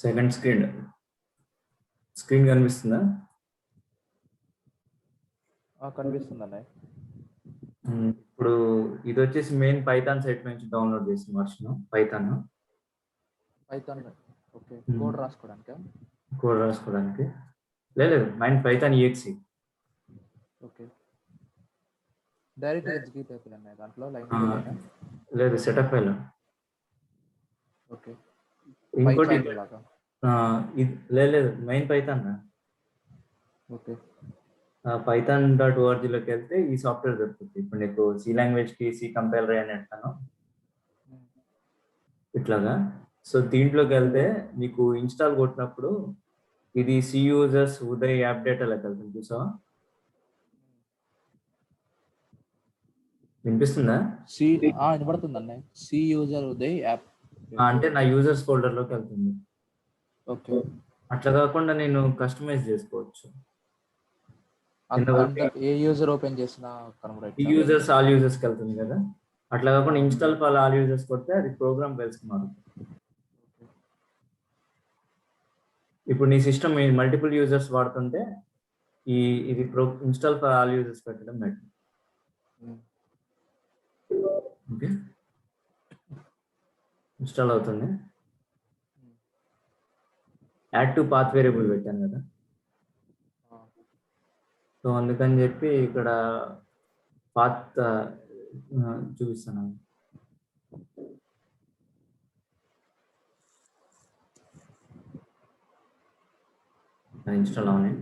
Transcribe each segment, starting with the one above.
Second screen కనిపిస్తుందా? కనిపిస్తుందండి. ఇప్పుడు ఇది వచ్చేసి మెయిన్ పైథాన్ సైట్ నుంచి డౌన్లోడ్ చేసిన వర్షన్ పైథాన్. ఓకే. కోడ్ రాసుకోవడానికి లేదు main Python EXE. Okay. Direct execute అయిపోయింది దాంట్లో లైన్ లేదు సెటప్ ఫైల్. ఓకే. ఇంకోటి లేదు మెయిన్ పైథాన్. ఓకే. python.org లోకి వెళ్తే ఈ సాఫ్ట్వేర్ దొరుకుతుంది. ఇప్పుడు నీకు సి లాంగ్వేజ్ కి సి కంపైలర్ అని అంటాను ఇట్లాగా. సో దీంట్లోకి వెళ్తే నీకు ఇన్స్టాల్ కొట్టినప్పుడు ఇది సి యూజర్స్ ఉదయ్ యాప్ డేటాలోకి వెళ్తుంది. చూసావా? వినిపిస్తుందా? వినపడుతుందండి. సి యూజర్ ఉదయ్ యాప్ అంటే నా యూజర్స్ ఫోల్డర్ లోకి వెళ్తుంది. ఓకే. అట్లా కాకుండా నేను కస్టమైజ్ చేసుకోవచ్చు. ఏ యూజర్ ఓపెన్ చేసినా యూజర్స్ ఆల్ యూజర్స్ కి వెళ్తుంది కదా. అట్లా కాకుండా ఇన్స్టాల్ ఫర్ ఆల్ యూజర్స్ కొడితే అది ప్రోగ్రామ్ వెళ్తున్నారు. ఇప్పుడు నీ సిస్టమ్ మల్టిపుల్ యూజర్స్ వాడుతుంటే ఇది ఇన్స్టాల్ ఫర్ ఆల్ యూజర్స్ పెట్టడం బెటర్. ఓకే, ఇన్స్టాల్ అవుతుంది. యాడ్ టు పాత్ వేరియబుల్ పెట్టాను కదా, సో అందుకని చెప్పి ఇక్కడ పాత్ చూపిస్తాను. ఇన్స్టాల్ అవునాయి.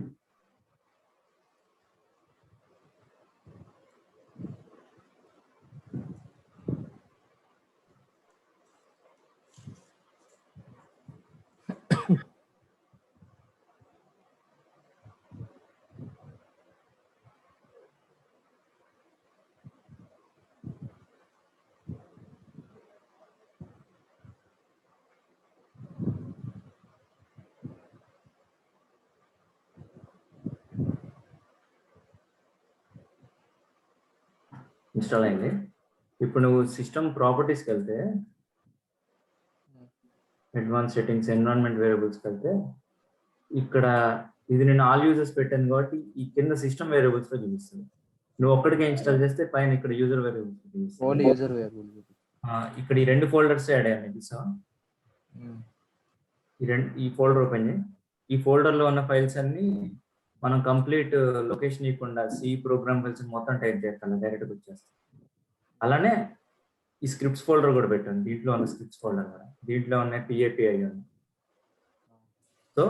ఇన్స్టాల్ అయింది. ఇప్పుడు నువ్వు సిస్టమ్ ప్రాపర్టీస్కి వెళ్తే అడ్వాన్స్ సెట్టింగ్స్ ఎన్విరాన్మెంట్ వేరియబుల్స్కి వెళ్తే ఇక్కడ ఇది నేను ఆల్ యూజర్స్ పెట్టాను కాబట్టి ఈ కింద సిస్టమ్ వేరియబుల్స్ లో చూపిస్తుంది. నువ్వు ఒక్కడికే ఇన్స్టాల్ చేస్తే పైన ఇక్కడ యూజర్ వేరియబుల్స్ ఇక్కడ ఈ రెండు ఫోల్డర్స్ యాడ్ అయ్యాయి చూసావా? ఈ ఫోల్డర్ ఓపెన్ చేయి. ఈ ఫోల్డర్ లో ఉన్న ఫైల్స్ అన్ని మనం కంప్లీట్ లొకేషన్ ఇవ్వకుండా సి ప్రోగ్రామ్ ఫైల్స్ మొత్తం టైప్ చేస్తాను, డైరెక్ట్గా వచ్చేస్తాం. అలానే ఈ స్క్రిప్ట్స్ ఫోల్డర్ కూడా పెట్టాను. దీంట్లో ఉన్న స్క్రిప్ట్స్ ఫోల్డర్ కూడా దీంట్లో ఉన్న PAPI ఉంది. సో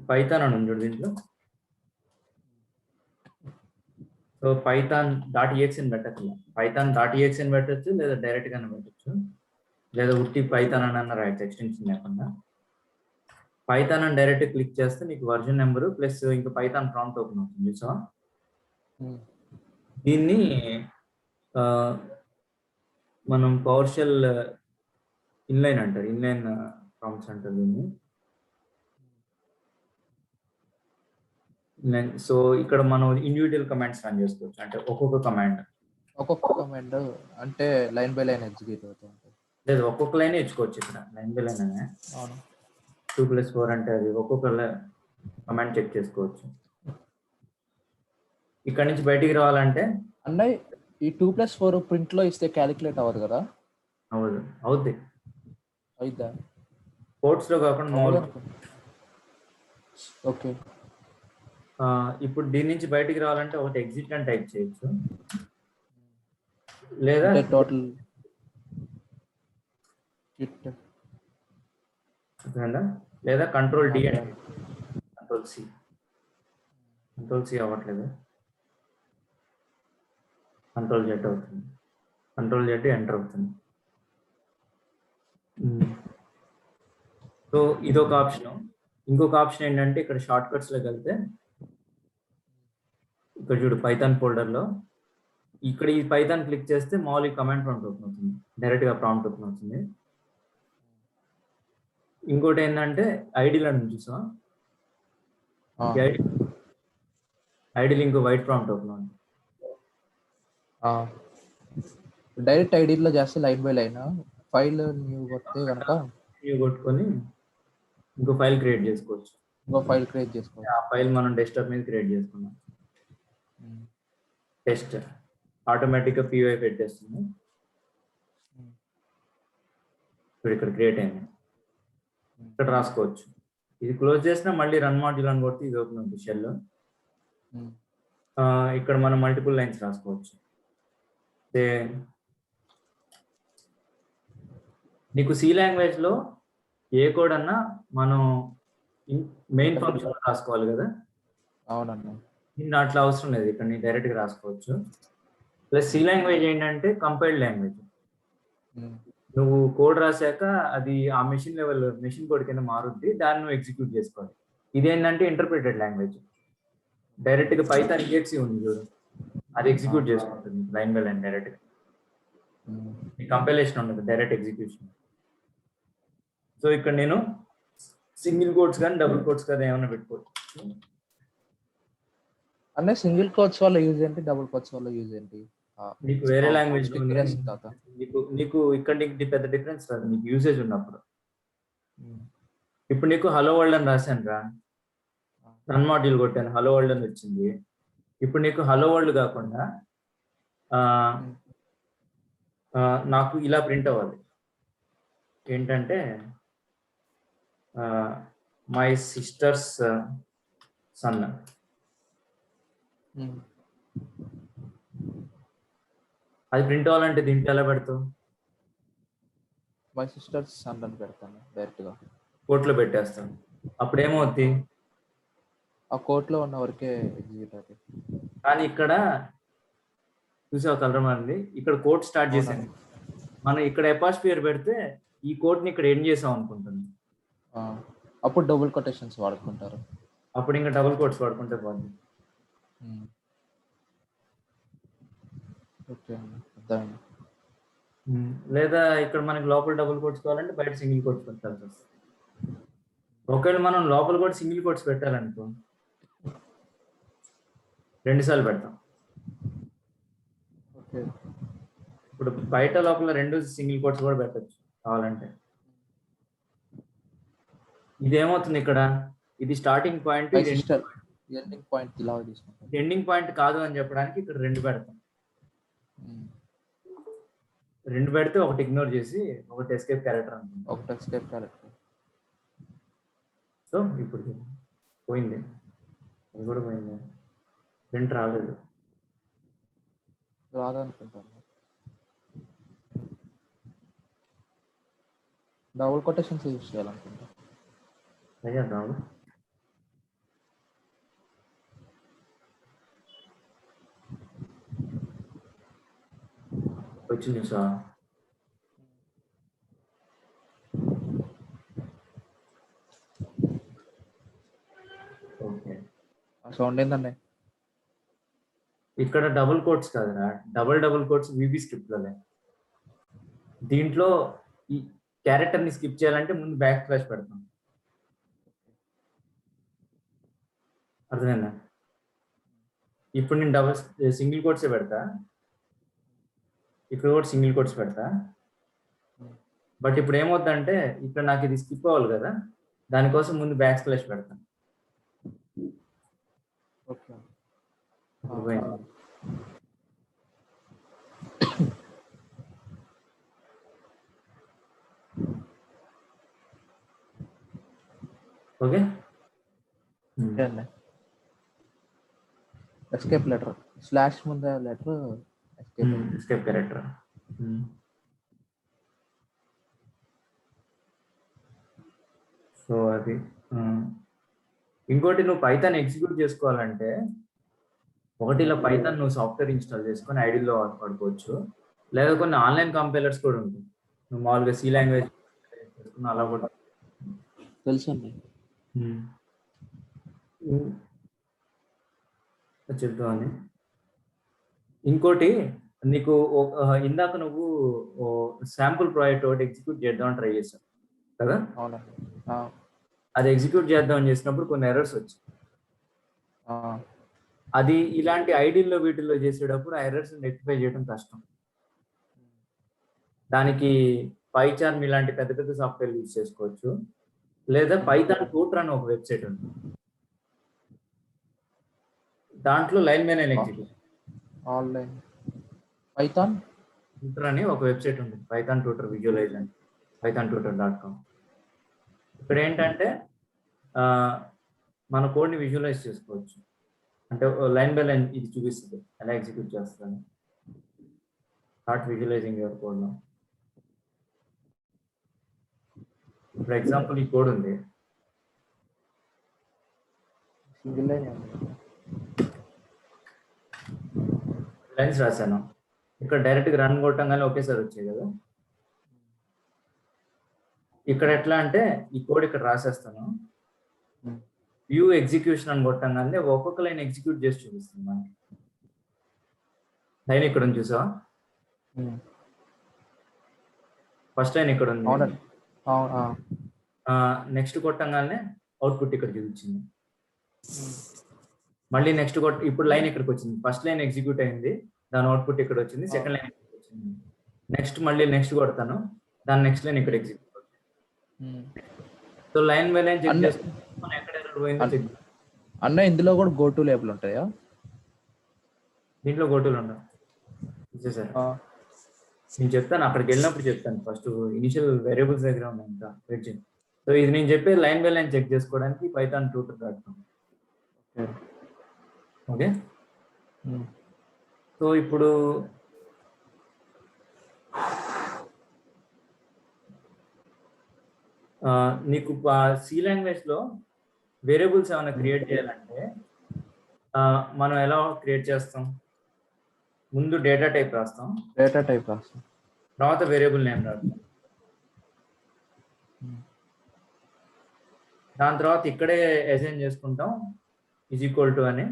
పైథాన్ అని ఉంది దీంట్లో. సో python.exe అని పెట్టచ్చు. python.exe అని పెట్టచ్చు, లేదా డైరెక్ట్ గానే పెట్టచ్చు, లేదా ఉట్టి పైథాన్ అని రాయొచ్చు ఎక్స్టెన్షన్ లేకుండా. పైథాన్ అని డైరెక్ట్ క్లిక్ చేస్తే నీకు వర్జన్ నెంబర్ ప్లస్ ఇంకా పైథాన్ ప్రాంప్ట్ ఓపెన్ అవుతుంది. సో దీన్ని మనం పవర్ షెల్ ఇన్లైన్ అంటారు, ఇన్లైన్ ప్రాంప్ట్స్ అంటారు దీన్ని. సో ఇక్కడ మనం ఇండివిజువల్ కమాండ్స్ రన్ చేసుకోవచ్చు. అంటే ఒక్కొక్క కమాండ్ అంటే లైన్ బై లైన్ ఎగ్జిక్యూట్ అవుతుంది. లేదు, ఒక్కొక్క లైన్ ఎంచుకోవచ్చు. ఇక్కడ లైన్ బై లైన్ అనే 2+4 అంటే అది ఒక్కొక్క కమాండ్ చెక్ చేసుకోవచ్చు. ఇక్కడ నుంచి బయటికి రావాలంటే అంటే ఈ 2+4 ప్రింట్ లో ఇస్తే క్యాలిక్యులేట్ అవ్వదు కదా? అవుద్ది. అయిద్దా? కోడ్స్ లో కాకుండా మామూలు. ఓకే. ఇప్పుడు దీని నుంచి బయటికి రావాలంటే ఒకటి ఎగ్జిట్ అని టైప్ చేయొచ్చు, లేదా టోటల్ లేదా కంట్రోల్ D అని కంట్రోల్ C అవ్వట్లేదు, కంట్రోల్ Z అవుతుంది, కంట్రోల్ Z ఎంటర్ అవుతుంది. సో ఇదొక ఆప్షన్. ఇంకొక ఆప్షన్ ఏంటంటే ఇక్కడ షార్ట్ కట్స్ లోకి వెళ్తే ఇక్కడ చూడు పైథాన్ ఫోల్డర్ లో ఇక్కడ ఈ పైథాన్ క్లిక్ చేస్తే మామూలు కమాండ్ ప్రాంప్ట్ ఓపెన్ అవుతుంది, డైరెక్ట్ గా ప్రాంప్ట్ ఓపెన్ అవుతుంది. ఇంకోటి ఏంటంటే ఐడిలో చూసా, ఐడిలో ఇంకో వైట్ ప్రాంప్ట్ ఓపెన్ అవుతుంది. డైరెక్ట్ ఐడిలో చేస్తే line by line, file new కొడితే కనుక న్యూ కొట్టుకొని ఇంకో ఫైల్ క్రియేట్ చేసుకోవచ్చు. ఇంకో ఫైల్ క్రియేట్ చేసుకోవచ్చు. ఆ ఫైల్ మనం డెస్క్టాప్ మీద క్రియేట్ చేసుకున్నాం. టెస్ట్ ఆటోమేటిక్గా పివై పెట్టేస్తుంది. ఇప్పుడు ఇక్కడ క్రియేట్ అయింది. ఇక్కడ రాసుకోవచ్చు. ఇది క్లోజ్ చేసినా మళ్ళీ రన్ మాడ్యూల్ అని కొడితే ఇది ఓపెన్ అవుతుంది షెల్. ఇక్కడ మనం మల్టిపుల్ లైన్స్ రాసుకోవచ్చు. నీకు సి లాంగ్వేజ్ లో ఏ కోడ్ అన్నా మనం మెయిన్ ఫంక్షన్ రాసుకోవాలి కదా. అవునండి. దీన్ని అట్లా అవసరం లేదు, ఇక్కడ నీ డైరెక్ట్ గా రాసుకోవచ్చు. ప్లస్ సి లాంగ్వేజ్ ఏంటంటే కంపైల్డ్ లాంగ్వేజ్. నువ్వు కోడ్ రాశాక అది ఆ మెషిన్ లెవెల్ మెషిన్ కోడ్ కింద మారుద్ది, దాన్ని నువ్వు ఎగ్జిక్యూట్ చేసుకోవాలి. ఇదేంటంటే ఇంటర్ప్రిటెడ్ లాంగ్వేజ్. డైరెక్ట్ గా పైథాన్ EXE ఉంది చూడు, అది ఎగ్జిక్యూట్ చేసుకుంటుంది లైన్ బై లైన్ డైరెక్ట్ గా. కంపైలేషన్ ఉండదు, డైరెక్ట్ ఎగ్జిక్యూషన్. సో ఇక్కడ నేను సింగిల్ కోడ్స్ కానీ డబుల్ కోడ్స్ కానీ ఏమైనా పెట్టుకోవచ్చు. అంటే సింగిల్ కోడ్స్ వల్ల యూజ్ ఏంటి, డబుల్ కోడ్స్ వల్ల యూజ్ ఏంటి? నీకు వేరే లాంగ్వేజ్ నీకు ఇక్కడ నీకు పెద్ద డిఫరెన్స్ రాదు నీకు యూసేజ్ ఉన్నప్పుడు. ఇప్పుడు నీకు హలో వరల్డ్ అని రాశాను రా, రన్ మాడ్యూల్ కొట్టాను, హలో వరల్డ్ అని వచ్చింది. ఇప్పుడు నీకు హలో వరల్డ్ కాకుండా నాకు ఇలా ప్రింట్ అవ్వాలి. ఏంటంటే మై సిస్టర్స్ సన్. అది ప్రింట్ అవ్వాలంటే దీంట్లో ఎలా పెడతావు? మై సిస్టర్స్ సన్ అని పెడతాను డైరెక్ట్ గా, కోట్లో పెట్టేస్తాను. అప్పుడు ఏమవుద్ది? ఆ కోట్లో ఉన్న వరకే ఎగ్జిక్యూట్ అవుతుంది. కానీ ఇక్కడ చూసావు కలర్ మారింది, ఇక్కడ కోడ్ స్టార్ట్ చేసాను. మనం ఇక్కడ అపాస్ట్రియర్ పెడితే ఈ కోడ్ ని ఇక్కడ ఎండ్ చేసాం అనుకుంటుంది. అప్పుడు డబుల్ కొటేషన్స్ వాడుకుంటారు. అప్పుడు ఇంకా డబుల్ కోట్స్ వాడుకుంటే పోతుంది. లేదా ఇక్కడ మనకి లోపల డబుల్ కోట్స్ కావాలంటే బయట సింగిల్ కోట్స్ పెట్టాల్సి వస్తుంది. ఒకవేళ మనం లోపల కూడా సింగిల్ కోట్స్ పెట్టాలనుకో 2 సార్లు పెడతాం. ఇప్పుడు బయట లోపల 2 సింగిల్ కోట్స్ కూడా పెట్టచ్చు కావాలంటే. ఇదేమవుతుంది ఇక్కడ, ఇది స్టార్టింగ్ పాయింట్, ఎండింగ్ పాయింట్ కాదు అని చెప్పడానికి ఇక్కడ 2 పెడతాం. 2 పెడితే ఒకటి ఇగ్నోర్ చేసి ఒకటి ఎస్కేప్ క్యారెక్టర్ అనుకుంటాం. ఒకటి ఎస్కేప్ క్యారెక్టర్. సో ఇప్పుడు పోయింది, అది కూడా పోయింది, ప్రింట్ రాలేదు. రాదనుకుంటాను. డబుల్ కొటేషన్స్ యూజ్ చేయాలనుకుంటా. అయ్యా రావు. వచ్చింది సార్. ఓకే, సౌండ్ ఏందండి? ఇక్కడ డబుల్ కోట్స్ కాదురా, డబుల్ కోట్స్ VB స్క్రిప్ట్లోనే. దీంట్లో ఈ క్యారెక్టర్ని స్కిప్ చేయాలంటే ముందు // పెడతాం. అర్థమైందా? ఇప్పుడు నేను సింగిల్ కోట్సే పెడతా, ఇక్కడ కూడా సింగిల్ కోట్స్ పెడతా. బట్ ఇప్పుడు ఏమవుతుందంటే ఇక్కడ నాకు ఇది స్కిప్ అవ్వాలి కదా, దానికోసం ముందు // పెడతాను. ఓకే, ఎస్కేప్ లెటర్ స్లాష్ ముందు లెటర్ ఎస్కేప్ క్యారెక్టర్. సో అది ఇంకోటి, నువ్వు పైథాన్ ఎగ్జిక్యూట్ చేసుకోవాలంటే ఒకటి ఇలా పైథాన్ నువ్వు సాఫ్ట్వేర్ ఇన్స్టాల్ చేసుకొని ఐడిలో వాడుకోవచ్చు, లేదా కొన్ని ఆన్లైన్ కంపైలర్స్ కూడా ఉంటుంది. నువ్వు మామూలుగా సి లాంగ్వేజ్ అలా కూడా తెలుసు అండి. చెప్తామని. ఇంకోటి నీకు ఇందాక నువ్వు శాంపుల్ ప్రాజెక్ట్ ఒకటి ఎగ్జిక్యూట్ చేద్దామని ట్రై చేసావు కదా. అవునండి. అది ఎగ్జిక్యూట్ చేద్దామని చేసినప్పుడు కొన్ని ఎర్రర్స్ వచ్చాయి. అది ఇలాంటి ఐడీల్లో వీటిల్లో చేసేటప్పుడు ఆ ఎర్రర్స్ రెక్టిఫై చేయడం కష్టం. దానికి పైచార్మ్ ఇలాంటి పెద్ద పెద్ద సాఫ్ట్వేర్ యూజ్ చేసుకోవచ్చు. లేదా పైథాన్ ట్యూటర్ అని ఒక వెబ్సైట్ ఉంది. దాంట్లో line main execute online Python tutor అని ఒక వెబ్సైట్ ఉంటుంది. పైథాన్ ట్యూటర్ విజువలైజ్ అని pythontutor.com. ఇక్కడ ఏంటంటే మన కోడ్ని విజువలైజ్ చేసుకోవచ్చు. అంటే లైన్ బై లైన్ ఇది చూపిస్తుంది ఎలా ఎగ్జిక్యూట్ చేస్తాను. Start visualising your code. For example ఈ కోడ్ ఉంది, సింగిల్ లైన్ లైన్స్ రాశాను. ఇక్కడ డైరెక్ట్గా రన్ కొట్టంగానే ఒకేసారి వచ్చాయి కదా. ఇక్కడ ఎట్లా అంటే ఈ కోడ్ ఇక్కడ రాసేస్తాను, వ్యూ ఎగ్జిక్యూషన్ అని కొట్టంగానే ఒక్కొక్క లైన్ ఎగ్జిక్యూట్ చేసి చూపిస్తుంది మనకి. లైన్ ఇక్కడ ఉంది చూసావా, ఫస్ట్ లైన్ ఇక్కడ ఉంది. నెక్స్ట్ కొట్టంగానే అవుట్పుట్ ఇక్కడ చూపించింది. మళ్ళీ నెక్స్ట్ ఇప్పుడు లైన్ ఇక్కడికి వచ్చింది. ఫస్ట్ లైన్ ఎగ్జిక్యూట్ అయింది, దాని అవుట్పుట్ ఇక్కడ వచ్చింది. సెకండ్ లైన్ వచ్చింది. నెక్స్ట్ మళ్ళీ నెక్స్ట్ కొడతాను, దాని నెక్స్ట్ లైన్ ఇక్కడ execute. So line by line check చేసుకుంటే మనం ఎక్కడ ఎర్రర్ పోయిందో చెక్. అన్న ఇందులో కూడా గో టు లేబుల్ ఉంటాయా? దీంట్లో గోటులు ఉండవు. సార్ నేను చెప్తాను, అక్కడికి వెళ్ళినప్పుడు చెప్తాను. ఫస్ట్ ఇనిషియల్ వేరియబుల్స్ దగ్గర ఉన్నాయి ఇంకా వెయిట్ చేయండి. సో ఇది నేను చెప్పే లైన్ బై లైన్ చెక్ చేసుకోవడానికి pythontutor.com. ఓకే. సో ఇప్పుడు నీకు సి లాంగ్వేజ్ లో వేరియబుల్స్ ఏమైనా క్రియేట్ చేయాలంటే మనం ఎలా క్రియేట్ చేస్తాం? ముందు డేటా టైప్ రాస్తాం, తర్వాత వేరియబుల్ నేమ్ రాస్తాం. దాని తర్వాత ఇక్కడే అసైన్ చేసుకుంటాం == అని,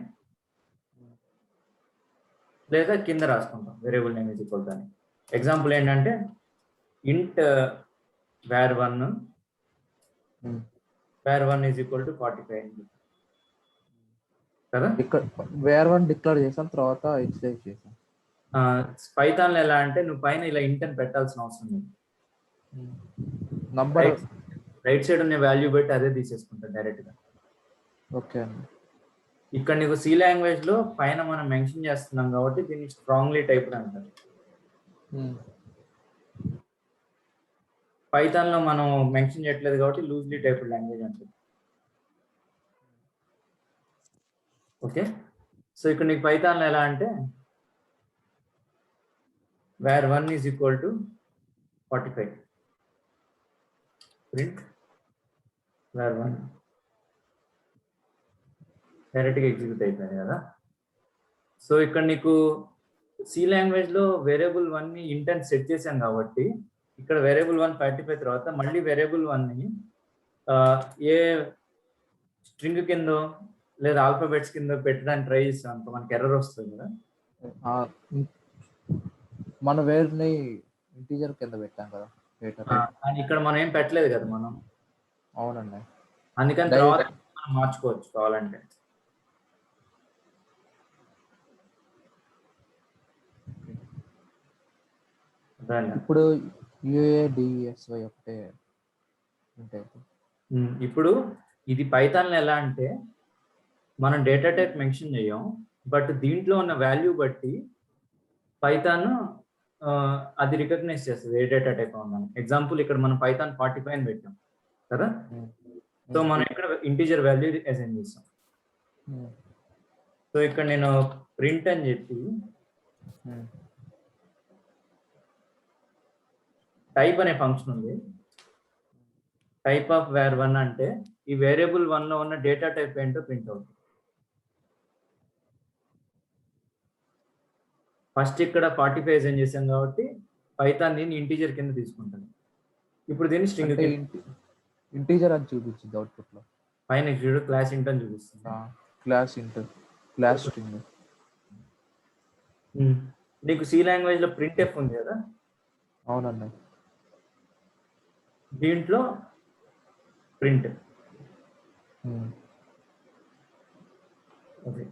లేదా కింద రాసుకుంటాం వేరియబుల్ నేమ్ == అని. ఎగ్జాంపుల్ ఏంటంటే int var1 = 45 కదా. var1 డిక్లేర్ చేసాం, తర్వాత ఇన్స్టేట్ చేసాం. పైథాన్ ఎలా అంటే నువ్వు పైన ఇలా ఇంట్ అని పెట్టాల్సిన అవసరం లేదు. నంబర్ రైట్ సైడ్ ఉన్న వాల్యూ పెట్టి అదే తీసేసుకుంటా డైరెక్ట్ గా. ఓకే అండి. ఇక్కడ నీకు సి లాంగ్వేజ్ లో పైన మనం మెన్షన్ చేస్తున్నాం కాబట్టి దీన్ని స్ట్రాంగ్లీ టైప్డ్ అంటారు. పైథాన్ లో మనం మెన్షన్ చేయట్లేదు కాబట్టి లూజ్లీ టైప్డ్ లాంగ్వేజ్ అంటారు. ఓకే. సో ఇక్కడ నీకు పైథాన్ లో ఎలా అంటే var1 = 45 ప్రింట్ var1 డైరెక్ట్ గా ఎగ్జిక్యూట్ అయిపోయింది కదా. సో ఇక్కడ నీకు సి లాంగ్వేజ్ లో వేరియబుల్ 1 ని ఇంట్ అని సెట్ చేసాం కాబట్టి ఇక్కడ వేరియబుల్ 1 45 తర్వాత మళ్ళీ వేరియబుల్ 1 ని ఏ స్ట్రింగ్ కింద లేదా ఆల్ఫాబెట్స్ కింద పెట్టడానికి ట్రై చేస్తాం, మనకి ఎర్రర్ వస్తుంది కదా. మన వేర్ని ఇంటీజర్ కింద పెట్టాం కదా డేటా. ఇక్కడ మనం ఏం పెట్టలేదు కదా మనం. అవునండి. అందుకని తర్వాత మనం మార్చుకోవచ్చు కావాలంటే. ఇప్పుడు UADSY ఒకటే ఉంటాయి. ఇప్పుడు ఇది పైథాన్ లో ఎలా అంటే మనం డేటా టైప్ మెన్షన్ చేయం, బట్ దీంట్లో ఉన్న వాల్యూ బట్టి పైథాన్ అది రికగ్నైజ్ చేస్తుంది ఏ డేటా టైప్ ఉందని. ఎగ్జాంపుల్ ఇక్కడ మనం పైథాన్ 45 అని పెట్టాం కదా. సో మనం ఇక్కడ ఇంటీజర్ వాల్యూ అసైన్ చేస్తాం. సో ఇక్కడ నేను ప్రింట్ అని చెప్పి టైప్ అనే ఫంక్షన్ ఉంది. టైప్ ఆఫ్ var1 అంటే ఈ వేరియబుల్ 1 లో ఉన్న డేటా టైప్ ఏంటో ప్రింట్ అవుతుంది. ఫస్ట్ ఇక్కడ 45 అసైన్ చేసాం కాబట్టి పైథాన్ దీన్ని ఇంటీజర్ కింద తీసుకుంటాను. ఇప్పుడు దీన్ని స్ట్రింగ్ ఇంటీజర్ అని చూపించింది అవుట్పుట్ లో. పైన చూడు క్లాస్ ఇంట్ అని చూపిస్తుంది. Class string. నీకు సి లాంగ్వేజ్ లో ప్రింట్ఎఫ్ ఉంది కదా. అవునండి. దీంట్లో ప్రింట్. ఓకే.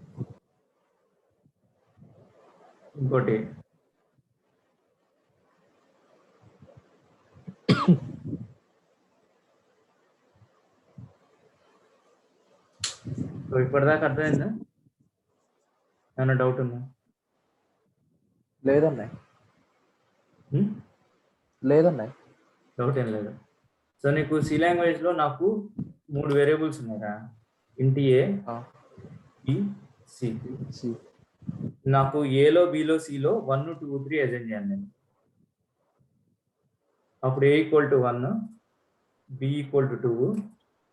ఇంకోటి ఇప్పటిదాకా అర్థమైందా? ఏమైనా డౌట్ ఉందా? లేదన్నాయి. లేదన్నాయి. డౌట్ ఏం లేదు. సో నీకు సి లాంగ్వేజ్ లో నాకు 3 వేరియబుల్స్ ఉన్నాయా, ఇంటి ఏ, బి, సి. నాకు ఏలో, బిలో, సిలో 1, 2, 3 అజైన్ చేయాలి నేను. అప్పుడు A equal to 1, B equal to 2,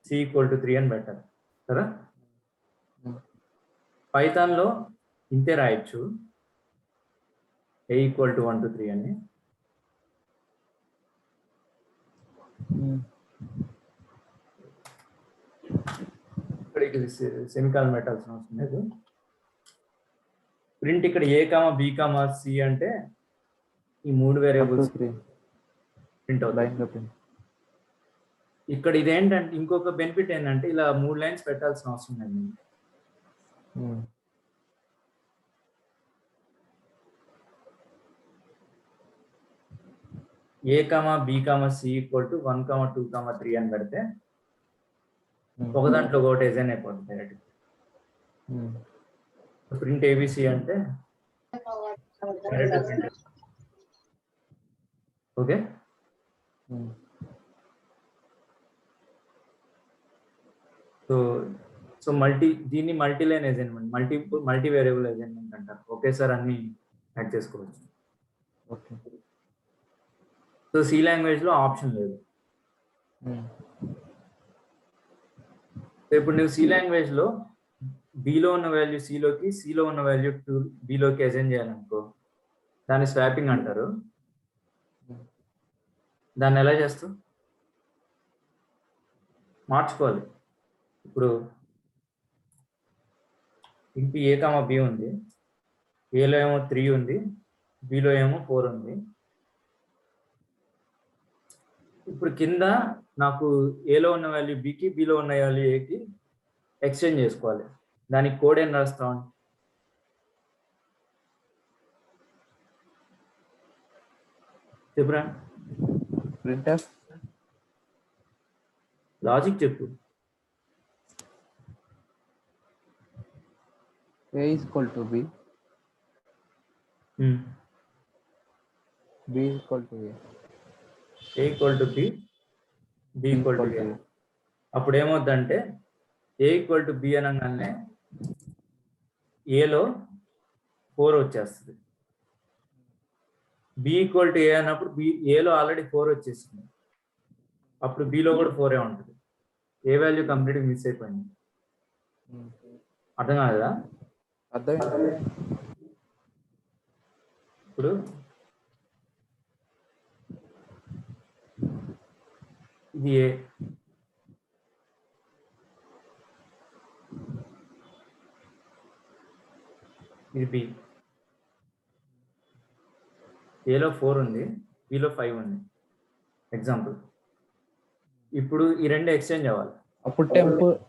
C equal to 3 అని పెట్టాలి కదా. పైథాన్లో ఇంతే రాయొచ్చు, ఏ ఈక్వల్ టు 1 to 3 అని. ఇక్కడ సెమికాలన్ పెట్టాల్సిన అవసరం లేదు. ప్రింట్ ఇక్కడ ఏ కామా బి కామా సి అంటే ఈ 3 వేరియబుల్స్ ప్రింట్ అవుతాయి. ఇక్కడ ఇదేంటంటే ఇంకొక బెనిఫిట్ ఏంటంటే ఇలా 3 లైన్స్ పెట్టాల్సిన అవసరం లేదు. A comma B comma C equal to 1, 2, 3 అని పెడితే ఒక దాంట్లో ఒకటి డిజైన్ అయిపోతుంది డైరెక్ట్. ప్రింట్ ఏబిసి అంటే ఓకే. సో దీన్ని multi line assignment, multi variable assignment అంటారు. ఒకేసారి అన్ని యాడ్ చేసుకోవచ్చు. సో సి లాంగ్వేజ్ లో ఆప్షన్ లేదు. ఇప్పుడు నువ్వు సి లాంగ్వేజ్ లో బిలో ఉన్న వాల్యూ సిలోకి, సిలో ఉన్న వాల్యూ బిలోకి అసైన్ చేయాలనుకో, దాన్ని స్వాపింగ్ అంటారు. దాన్ని ఎలా చేస్తావు? మార్చుకోవాలి. ఇప్పుడు ఇంటి ఏ కామా బి ఉంది, ఏలో ఏమో 3 ఉంది, బిలో ఏమో 4 ఉంది. ఇప్పుడు కింద నాకు ఏలో ఉన్న వాల్యూ బికి, బిలో ఉన్న వాల్యూ ఏకి ఎక్స్చేంజ్ చేసుకోవాలి. దానికి కోడ్ ఏం రాస్తాం? చెప్పురా. ప్రింట్ఎఫ్ లాజిక్ చెప్పు. A is equal to B. B is equal to A. A equal to B, B equal to A. అప్పుడు ఏమవుద్దంటే A equal to B అనగానే ఏలో 4 వచ్చేస్తుంది. B equal to A అన్నప్పుడు ఏలో ఆల్రెడీ 4 వచ్చేసింది. అప్పుడు బిలో కూడా 4 ఉంటుంది. ఏ వాల్యూ కంప్లీట్ మిస్ అయిపోయింది. అర్థం కాదా? అర్థమైంది. ఇప్పుడు ఇది ఏ, ఇది బి. ఏలో 4 ఉంది, బిలో 5 ఉంది ఎగ్జాంపుల్. ఇప్పుడు ఈ రెండు ఎక్స్చేంజ్ అవ్వాలి. అప్పుడు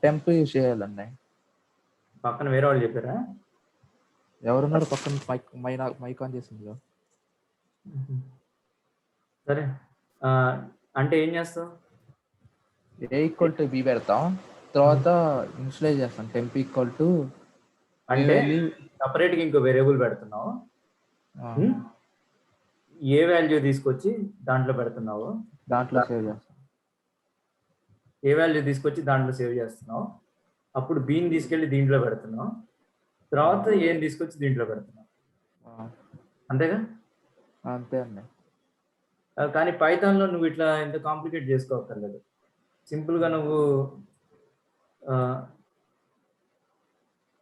టెంప్ యూజ్ చేయాలండి. పక్కన వేరే వాళ్ళు చెప్పారా? ఎవరున్నారు పక్కన? మైక్ ఆన్ చేసింది. సరే, అంటే ఏం చేస్తావు? ఏ ఈక్వల్ టు బి పెడతాం, తర్వాత ఇన్షియలైజ్ చేస్తాం. టెంప్ ఈక్వల్ టు అంటే సపరేట్గా ఇంకో వేరియబుల్ పెడుతున్నావు. ఏ వాల్యూ తీసుకొచ్చి దాంట్లో పెడుతున్నావు, దాంట్లో సేవ్ చేస్తాం. ఏ వాల్యూ తీసుకొచ్చి దాంట్లో సేవ్ చేస్తున్నావు. అప్పుడు బీని తీసుకెళ్ళి దీంట్లో పెడుతున్నావు, తర్వాత ఏం తీసుకొచ్చి దీంట్లో పెడుతున్నావు. అంతేగా? అంతే అండి. కానీ పైథాన్లో నువ్వు ఇట్లా ఎంత కాంప్లికేట్ చేసుకోవక్కర్లేదు. సింపుల్గా నువ్వు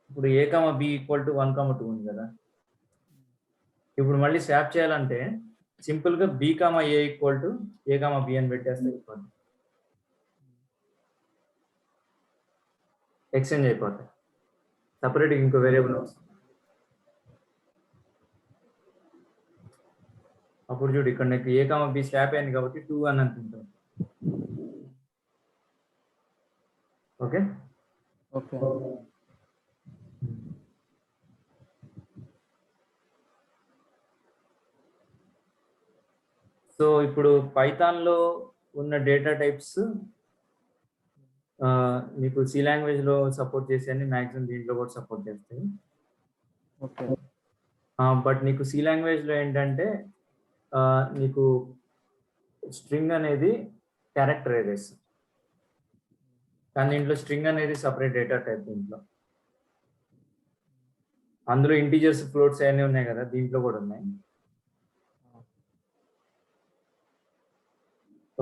ఇప్పుడు A comma B equal to 1, 2 ఉంది కదా. ఇప్పుడు మళ్ళీ స్వాప్ చేయాలంటే సింపుల్గా B comma A equal to A comma B అని పెట్టేస్తే అయిపోతుంది. ఎక్స్చేంజ్ అయిపోతాయి. సపరేట్గా ఇంకో వేరియబుల్ వస్తుంది. అప్పుడు చూడు, ఇక్కడ నాకు ఏ కామా బి స్వాప్ అయింది కాబట్టి 2 అని అనుకుంటాను. Okay okay. సో ఇప్పుడు పైథాన్లో ఉన్న డేటా టైప్స్ నీకు సి లాంగ్వేజ్ లో సపోర్ట్ చేసేది మాక్సిమం దీంట్లో కూడా సపోర్ట్ చేస్తాయి. ఓకే. బట్ నీకు సి లాంగ్వేజ్ లో ఏంటంటే నీకు స్ట్రింగ్ అనేది క్యారెక్టర్ ఏరేస్, కానీ దీంట్లో స్ట్రింగ్ అనేది సపరేట్ డేటా టైప్. దీంట్లో అందులో ఇంటీజర్స్ ఫ్లోట్స్ అన్నీ ఉన్నాయి కదా, దీంట్లో కూడా ఉన్నాయి.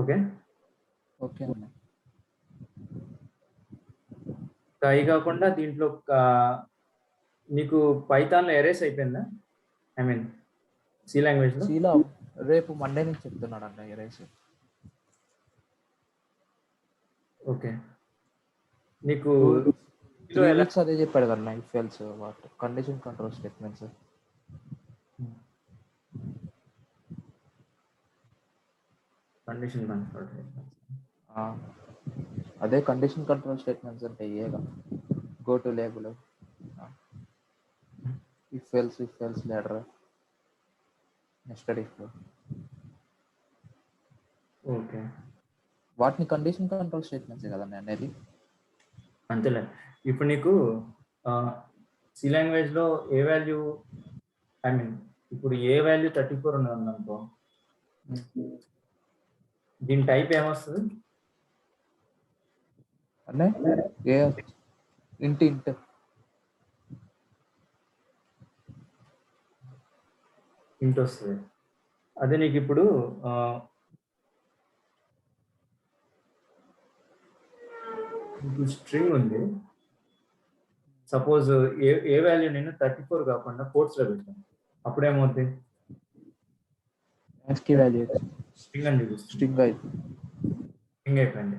ఓకే ఓకే అన్న. అవి కాకుండా దీంట్లో నీకు పైథాన్ లో ఎరేస్ అయిపోయిందా? ఐ మీన్ సి లాంగ్వేజ్ లో. సీలో రేపు మండే నుంచి చెప్తున్నాడు అన్న ఎరేస్. ఓకే, నీకు 3 వీక్స్ అదే చెప్పాడు కదా if else what condition control statements. Condition control అదే కండిషన్ కంట్రోల్ స్టేట్మెంట్స్ అంటే ఏగా go to label, if else ladder, nested if. Okay, వాటిని కండిషన్ కంట్రోల్ స్టేట్మెంట్స్ కదండి అనేది. అంతేలే. ఇప్పుడు నీకు సి లాంగ్వేజ్ లో ఏ వాల్యూ, ఐ మీన్ ఇప్పుడు ఏ వాల్యూ 34 ఉన్నది అనుకో, దీని టైప్ ఏమొస్తుంది అంటే ఏ ఇంట్ ఇంట్ ఇంట్ వస్తుంది. అదే నీకు ఇప్పుడు స్ట్రింగ్ ఉంది, సపోజ్ ఏ వాల్యూ నేను 34 కాకుండా కోట్స్ లో పెట్టాను, అప్పుడు ఏమవుతుంది? వాల్యూ స్ట్రింగ్ అని చూపిస్తుంది. స్ట్రింగ్ స్ట్రింగ్ అయిపోయింది.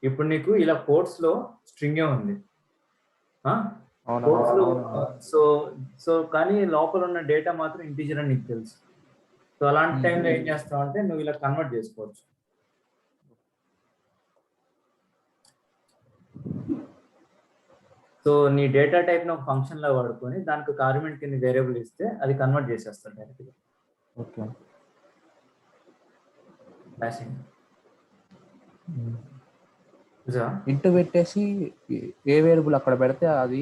ఇప్పుడు నీకు ఇలా కోట్స్ లో స్ట్రింగే ఉంది, సో కానీ లోపల ఉన్న డేటా మాత్రం ఇంటీజర్ అని నీకు తెలుసు. సో అలాంటి టైంలో ఏం చేస్తావు అంటే నువ్వు ఇలా కన్వర్ట్ చేసుకోవచ్చు. సో నీ డేటా టైప్ ను ఒక ఫంక్షన్ లో వాడుకొని దానికి ఒక ఆర్గ్యుమెంట్ కింద వేరియబుల్ ఇస్తే అది కన్వర్ట్ చేసేస్తాడు డైరెక్ట్ గా. ఓకే. ఇంట్ పెట్టేసి ఏ వేరియబుల్ అక్కడ పెడితే అది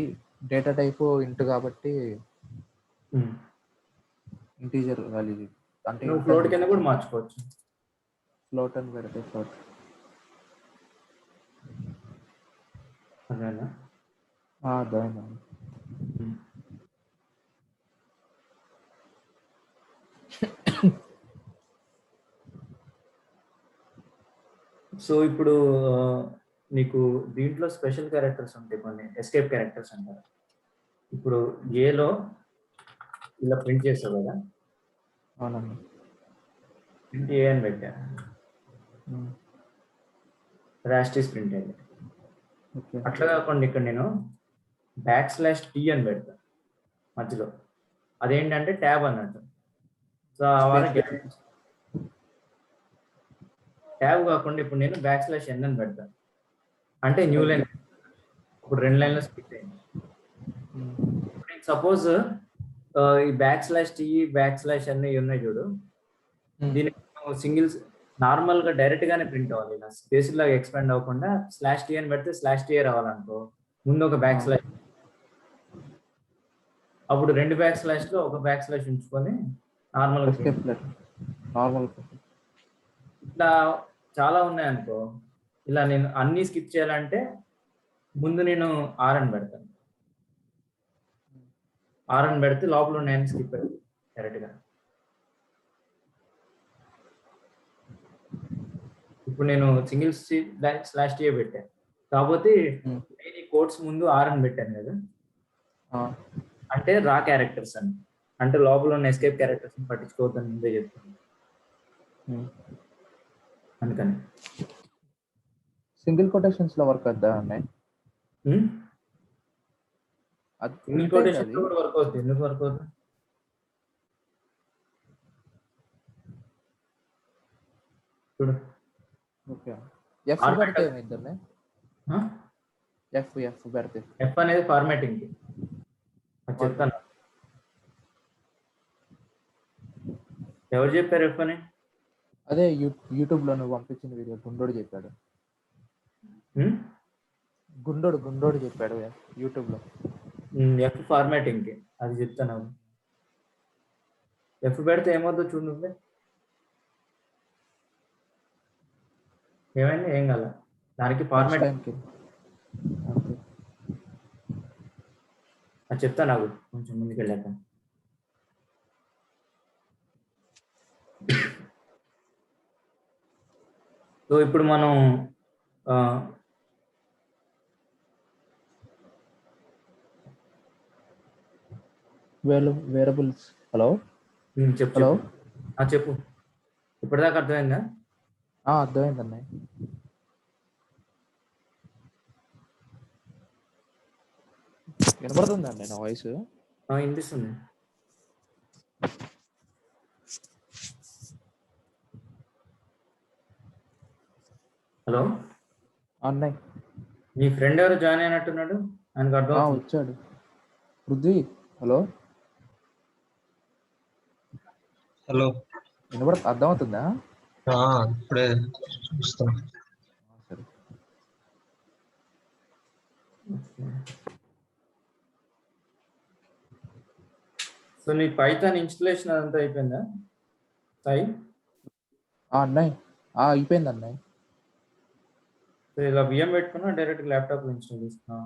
డేటా టైప్ ఇంట్ కాబట్టి ఇంటీజర్ వాల్యూ. అంటే నువ్వు ఫ్లోట్ కింద కూడా మార్చుకోవచ్చు. ఫ్లోట్ అని పెడితే ఫ్లోట్. అదేనా? అదేనా. సో ఇప్పుడు నీకు దీంట్లో స్పెషల్ క్యారెక్టర్స్ ఉంటాయి, కొన్ని ఎస్కేప్ క్యారెక్టర్స్ అంటారు. ఇప్పుడు ఏలో ఇలా ప్రింట్ చేస్తావు కదా, అవునండి, ప్రింట్ ఏ అని పెట్టా, రాస్టీస్ ప్రింట్ అయ్యింది. అట్లా కాకుండా ఇక్కడ నేను \t అని పెడతా మధ్యలో, అదేంటంటే ట్యాబ్ అన్నట్టు. సో ట్యాబ్ కాకుండా ఇప్పుడు నేను \n అని పెడతాను, అంటే న్యూ లైన్. ఇప్పుడు 2 లైన్లో స్ప్లిట్ అయింది. సపోజ్ ఈ \t అన్నీ ఉన్నాయి చూడు, దీనికి సింగిల్స్ నార్మల్ గా డైరెక్ట్ గానే ప్రింట్ అవ్వాలి, ఇలా స్పేస్ లాగా ఎక్స్పాండ్ అవ్వకుండా /t అని పెడితే /t రావాలనుకో, ముందు ఒక \, అప్పుడు 2 \/ లో ఒక \/ ఉంచుకొని నార్మల్ ఇట్లా చాలా ఉన్నాయి అనుకో. ఇలా నేను అన్ని స్కిప్ చేయాలంటే ముందు నేను r అని పెడతాను, r అని పెడితే లోపల ఉన్న స్కిప్ అవుతుంది డైరెక్ట్ గా. ఇప్పుడు నేను సింగిల్ /t పెట్టాను కాకపోతే నేను ఈ కోడ్స్ ముందు r అని పెట్టాను కదా, అంటే రా క్యారెక్టర్స్ అని, అంటే లోపల ఉన్న ఎస్కేప్ క్యారెక్టర్స్ పట్టించుకోవద్దని ముందే చెప్తాను. అందుకని సింగిల్ కొటేషన్స్ లో వర్క్ అవుతా ఉన్నాయి. సింగిల్ కొటేషన్ కూడా వర్క్ అవుతుంది. ఎందుకు వర్క్ అవుతుంది? చూడు, ఎఫ్ పెడితే ఏమైందండి? ఎఫ్ పెడితే ఎఫ్ అనేది ఫార్మాటింగ్ చెప్తాను. ఎవరు చెప్పారు ఎఫ్ అని? అదే యూట్యూబ్ లో నువ్వు పంపించిన వీడియో గుండోడు చెప్పాడు. గుండోడు చెప్పాడు యూట్యూబ్ లో. ఎఫ్ ఫార్మాటింగ్ కి అది చెప్తాను. ఎఫ్ పెడితే ఏమవుతుందో చూడు నువ్వే. ఏమైంది? ఏం కాల. దానికి ఫార్మాట్ అది చెప్తాను నాకు కొంచెం ముందుకు వెళ్ళాక. సో ఇప్పుడు మనం వేరబుల్స్. హలో చెప్పు. చెప్పు. ఇప్పటిదాకా అర్థమైందా? అర్థమైంది అన్నయ్య. వినపడుతుంది అండి నా వాయిస్? వినిపిస్తుంది. హలో అన్నయ్య, మీ ఫ్రెండ్ ఎవరు జాయిన్ అయినట్టున్నాడు? ఆయనకు అర్థం వచ్చాడు. పృథ్వీ. హలో అర్థమవుతుందా? ఇప్పుడే చూస్తాను. సరే. సో నీ పైథాన్ ఇన్స్టలేషన్ అదంతా అయిపోయిందా సాయి? అన్నయ్య అయిపోయింది అన్నయ్య. ఇలా విఎం పెట్టుకున్నా డైరెక్ట్ ల్యాప్టాప్ లో ఇన్స్టాల్ చేసుకున్నా?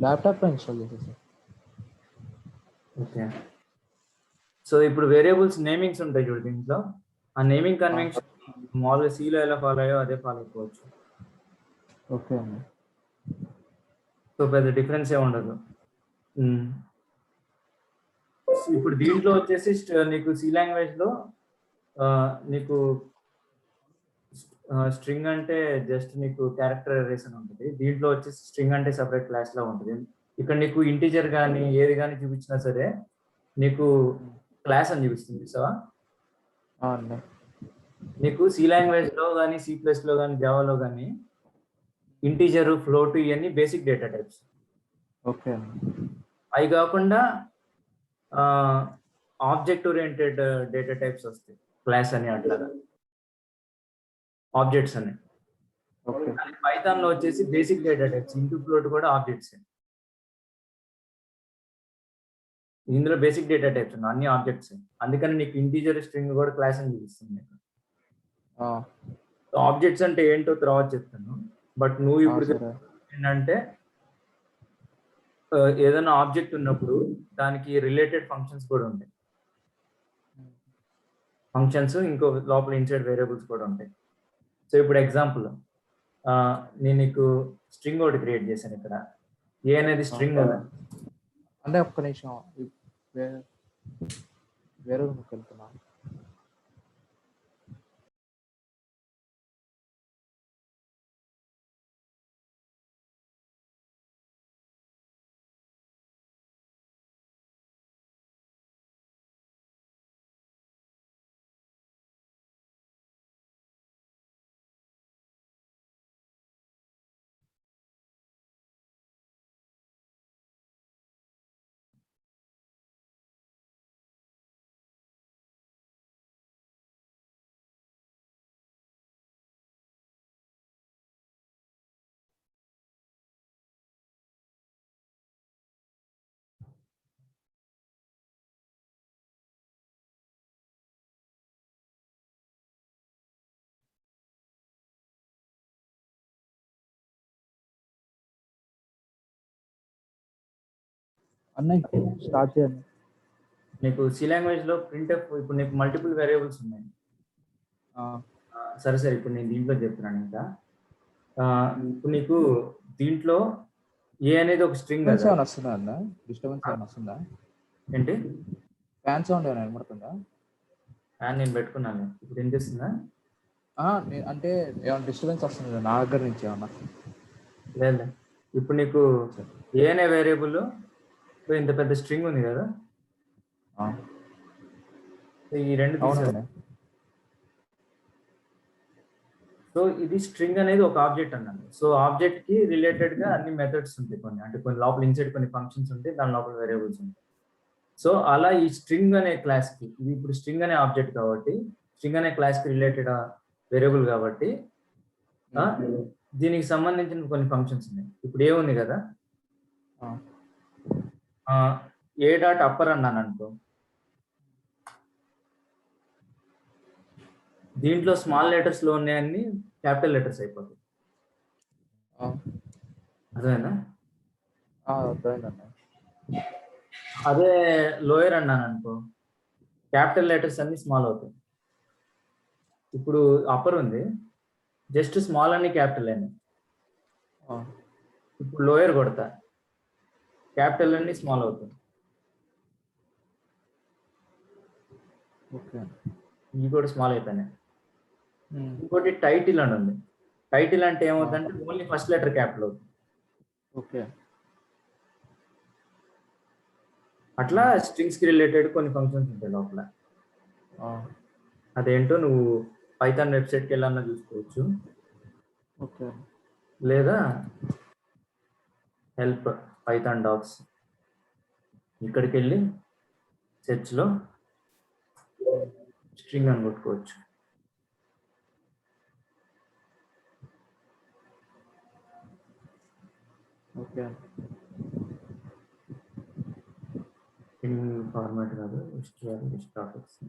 ల్యాప్టాప్ లో ఇన్స్టాల్ చేసేసి. ఓకే. సో ఇప్పుడు వేరియబుల్స్ నేమింగ్స్ ఉంటాయి చూడు దీంట్లో. ఆ నేమింగ్ కన్వెన్షన్ మామూలుగా సీలో ఎలా ఫాలో అయ్యో అదే ఫాలో అయిపోవచ్చు. ఓకే అండి. సో పెద్ద డిఫరెన్స్ ఏమి ఉండదు. ఇప్పుడు దీంట్లో వచ్చేసి నీకు సి లాంగ్వేజ్ లో నీకు స్ట్రింగ్ అంటే జస్ట్ నీకు క్యారెక్టర్ అరేస్ అని ఉంటుంది. దీంట్లో వచ్చేసి స్ట్రింగ్ అంటే సెపరేట్ క్లాస్ లా ఉంటుంది. ఇక్కడ నీకు ఇంటీజర్ కానీ ఏది కానీ చూపించినా సరే నీకు క్లాస్ అని చూపిస్తుంది. సో నీకు సి లాంగ్వేజ్ లో కానీ సి ప్లస్ లో కానీ జావాలో కానీ ఇంటీజర్, ఫ్లోట్ ఇవన్నీ బేసిక్ డేటా టైప్స్. ఓకే. అవి కాకుండా ఆబ్జెక్ట్ ఓరియంటెడ్ డేటా టైప్స్ వస్తాయి. క్లాస్ అని అట్లా ఆబ్జెక్ట్స్ అని. పైథాన్ లో వచ్చేసి basic data types, into float కూడా ఆబ్జెక్ట్స్. ఇందులో బేసిక్ డేటా టైప్స్ ఉన్నాయి, అన్ని ఆబ్జెక్ట్స్. అందుకని నీకు ఇంటీజర్, స్ట్రింగ్ కూడా క్లాస్ అని చూపిస్తుంది. ఆబ్జెక్ట్స్ అంటే ఏంటో తర్వాత చెప్తాను. బట్ నువ్వు ఇప్పుడు ఏంటంటే ఏదైనా ఆబ్జెక్ట్ ఉన్నప్పుడు దానికి రిలేటెడ్ ఫంక్షన్స్ కూడా ఉంటాయి. ఫంక్షన్స్ ఇంకో లోపల ఇన్సైడ్ వేరియబుల్స్ కూడా ఉంటాయి. సో ఇప్పుడు ఎగ్జాంపుల్ నేను నీకు స్ట్రింగ్ ఒకటి క్రియేట్ చేశాను. ఇక్కడ ఏ అనేది స్ట్రింగ్ కదా అంటే ఒక్క నిమిషం వేరే వెళ్తున్నా. అన్నయ్య స్టార్ట్ చేయండి. నీకు సి లాంగ్వేజ్ లో ప్రింట్ఎఫ్ ఇప్పుడు నీకు మల్టిపుల్ వేరియబుల్స్ ఉన్నాయి. సరే ఇప్పుడు నేను దీంట్లో చెప్తున్నాను. ఇంకా ఇప్పుడు నీకు దీంట్లో ఏ అనేది ఒక స్ట్రింగ్ వస్తుందా అన్న? డిస్టర్బెన్స్ ఏమైనా వస్తుందా? ఏంటి? ఫ్యాన్ సౌండ్ ఏమైనా వినపడుతుందా? ఫ్యాన్ నేను పెట్టుకున్నాను. ఇప్పుడు ఏం చేస్తుందా? అంటే ఏమైనా డిస్టర్బెన్స్ వస్తుంది నా దగ్గర నుంచి ఏమన్నా? లేదు. ఇప్పుడు నీకు ఏ అనే వేరియబుల్ ఇంత పెద్ద స్ట్రింగ్ ఉంది కదా, ఈ రెండు తీసుకోండి. సో ఇది స్ట్రింగ్ అనేది ఒక ఆబ్జెక్ట్ అన్నాను. సో ఆబ్జెక్ట్ కి రిలేటెడ్ గా అన్ని మెథడ్స్ ఉంటాయి కొన్ని, అంటే కొన్ని లోపల ఇన్సైడ్ కొన్ని ఫంక్షన్స్ ఉంటాయి, దాని లోపల వేరియబుల్స్ ఉంటాయి. సో అలా ఈ స్ట్రింగ్ అనే క్లాస్ కి, ఇది ఇప్పుడు స్ట్రింగ్ అనే ఆబ్జెక్ట్ కాబట్టి స్ట్రింగ్ అనే క్లాస్ కి రిలేటెడ్ వేరియబుల్ కాబట్టి దీనికి సంబంధించిన కొన్ని ఫంక్షన్స్ ఉన్నాయి. ఇప్పుడు ఏముంది కదా, ఏ డాట్ అప్పర్ అన్నాను అనుకో, దీంట్లో స్మాల్ లెటర్స్ లో ఉన్నాయన్ని క్యాపిటల్ లెటర్స్ అయిపోతాయి. అదేనా? అర్థమైందన్న. అదే లోయర్ అన్నాను అనుకో, క్యాపిటల్ లెటర్స్ అన్ని స్మాల్ అవుతాయి. ఇప్పుడు అప్పర్ ఉంది, జస్ట్ స్మాల్ అన్ని క్యాపిటల్ అయినాయి. ఇప్పుడు లోయర్ కొడతా, క్యాపిటల్ అన్ని స్మాల్ అవుతాయి. ఓకే. ఇవి కూడా స్మాల్ అయిపోయినాయి. ఇంకోటి టైటిల్ అని ఉంది. టైటిల్ అంటే ఏమవుతుందంటే ఓన్లీ ఫస్ట్ లెటర్ క్యాపిటల్ అవుతుంది. ఓకే. అట్లా స్ట్రింగ్స్ కి రిలేటెడ్ కొన్ని ఫంక్షన్స్ ఉంటాయి లోపల. అదేంటో నువ్వు పైథాన్ వెబ్సైట్కి వెళ్ళాలన్నా చూసుకోవచ్చు, ఓకే. లేదా హెల్ప్ పైథాన్ డాక్స్ ఇక్కడికి వెళ్ళి సెర్చ్లో స్ట్రింగ్ అని కొట్టుకోవచ్చు. ఓకే. స్ట్రింగ్ ఫార్మాట్ కాదు, టాపిక్స్.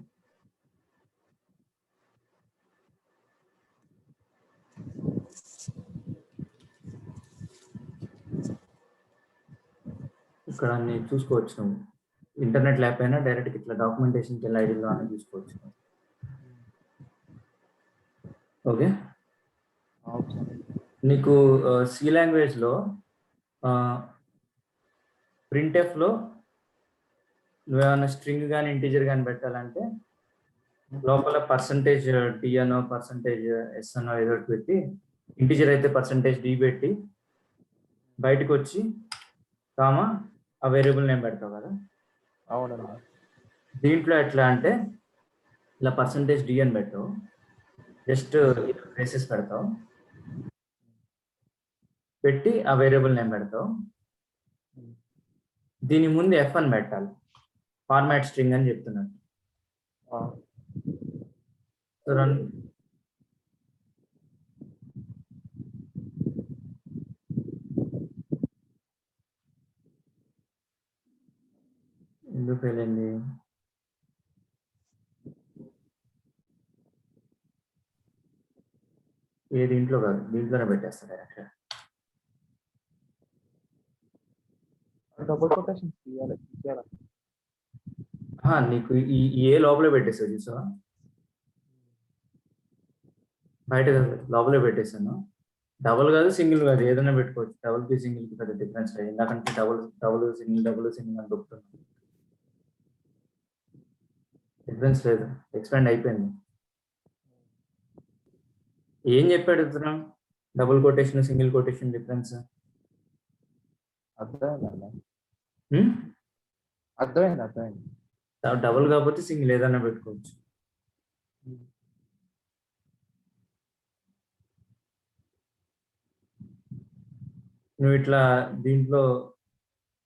ఇక్కడ అన్ని చూసుకోవచ్చు నువ్వు. ఇంటర్నెట్ లేకపోయినా డైరెక్ట్ ఇట్లా డాక్యుమెంటేషన్కి వెళ్ళి ఐడిలో అని చూసుకోవచ్చు. ఓకే. నీకు సి లాంగ్వేజ్లో ప్రింట్ఎఫ్లో నువ్వేమైనా స్ట్రింగ్ కానీ ఇంటీజర్ కానీ పెట్టాలంటే లోపల పర్సంటేజ్ డి అనో పర్సంటేజ్ ఎస్ అనో ఏదో ఒకటి పెట్టి, ఇంటీజర్ అయితే పర్సంటేజ్ డి పెట్టి బయటకు వచ్చి కామా ఆ వేరియబుల్ నేమ్ పెడతావు కదా. అవునన్నా. దీంట్లో ఎట్లా అంటే ఇలా పర్సంటేజ్ డి అని పెట్టావు, జస్ట్ బ్రేసెస్ పెడతావు, పెట్టి ఆ వేరియబుల్ నేమ్ పెడతావు. దీని ముందు ఎఫ్ అని పెట్టాలి, ఫార్మాట్ స్ట్రింగ్ అని చెప్తున్నాను. రన్. ఎందుకు ఫెయిల్ అయింది? ఏ దీంట్లో కాదు, దీంట్లోనే పెట్టేస్తా డైరెక్ట్. డబుల్ కొటేషన్ తీయాలి. నీకు ఈ ఏ లోపలే పెట్టేసావు చూసావా, బయట కాదు లోపలే పెట్టేసాను. డబుల్ కాదు సింగిల్ కాదు, ఏదైనా పెట్టుకోవచ్చు. డబుల్ కి సింగిల్ కి పెద్ద డిఫరెన్స్ లేదు, ఎందుకంటే డబుల్ సింగిల్ అని దొరుకుతుంది, డిఫరెన్స్ లేదు, ఎక్స్పాండ్ అయిపోయింది. ఏం చెప్పాడు ఇతను double quotation single quotation difference? అర్థమైంది. డబుల్ కాకపోతే సింగిల్ ఏదైనా పెట్టుకోవచ్చు. నువ్వు ఇట్లా దీంట్లో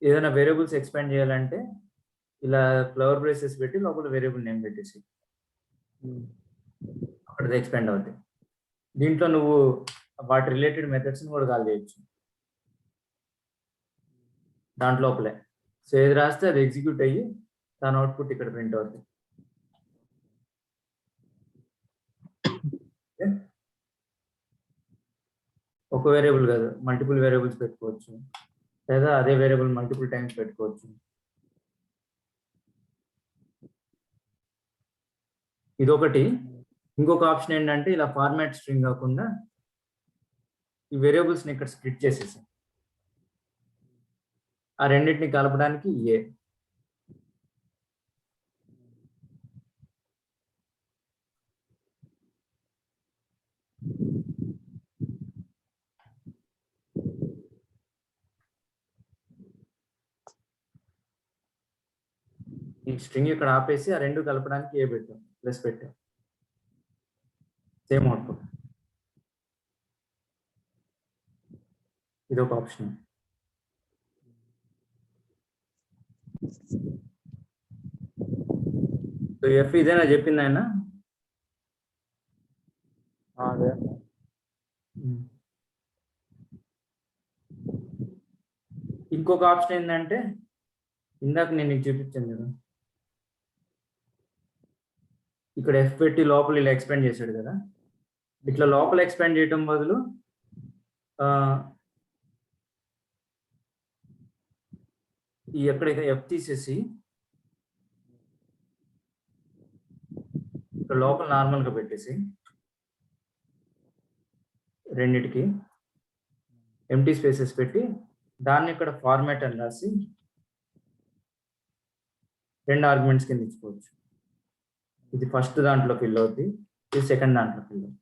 ఏదైనా వేరియబుల్స్ ఎక్స్పాండ్ చేయాలంటే ఇలా ఫ్లవర్ బ్రేసెస్ పెట్టి లోపల వేరియబుల్ నేమ్ పెట్టేసి అక్కడ ఎక్స్పాండ్ అవుతాయి. దీంట్లో నువ్వు వాటి రిలేటెడ్ మెథడ్స్ కూడా కాల్ చేయొచ్చు దాంట్లోపలే. సో ఏది రాస్తే అది ఎగ్జిక్యూట్ అయ్యి దాని అవుట్పుట్ ఇక్కడ ప్రింట్ అవుతుంది. ఒక వేరియబుల్ కాదు, మల్టిపుల్ వేరియబుల్స్ పెట్టుకోవచ్చు, లేదా అదే వేరియబుల్ మల్టిపుల్ టైమ్స్ పెట్టుకోవచ్చు. ఇదొకటి. ఇంకొక ఆప్షన్ ఏంటంటే ఇలా ఫార్మాట్ స్ట్రింగ్ కాకుండా ఈ వేరియబుల్స్ని ఇక్కడ స్ప్లిట్ చేసేసాం, ఆ రెండింటిని కలపడానికి ఏ. ఈ స్ట్రింగ్ ఇక్కడ ఆపేసి ఆ రెండు కలపడానికి ఏ పెట్టాం, ప్లస్ పెట్టాం, సేమ్ అవుట్పుట్. ఇదొక ఆప్షన్. సో ఎఫ్ ఇదేనా చెప్పింది ఆయన? ఇంకొక ఆప్షన్ ఏంటంటే ఇందాక నేను నీకు చూపించాను కదా, ఇక్కడ ఎఫ్ పెట్టి లోపల ఇలా ఎక్స్పాండ్ చేశాడు కదా, ఇట్లా లోపల ఎక్స్పాండ్ చేయటం బదులు ఈ ఎక్కడ ఎఫ్ తీసేసి ఇక్కడ లోపల నార్మల్గా పెట్టేసి రెండిటికి ఎంటీ స్పేసెస్ పెట్టి దాన్ని ఇక్కడ ఫార్మాట్ అని రాసి 2 ఆర్గ్యుమెంట్స్ కింద ఇచ్చుకోవచ్చు. ఇది ఫస్ట్ దాంట్లో ఫిల్ అవుతుంది, ఇది సెకండ్ దాంట్లో ఫిల్ అవుతుంది.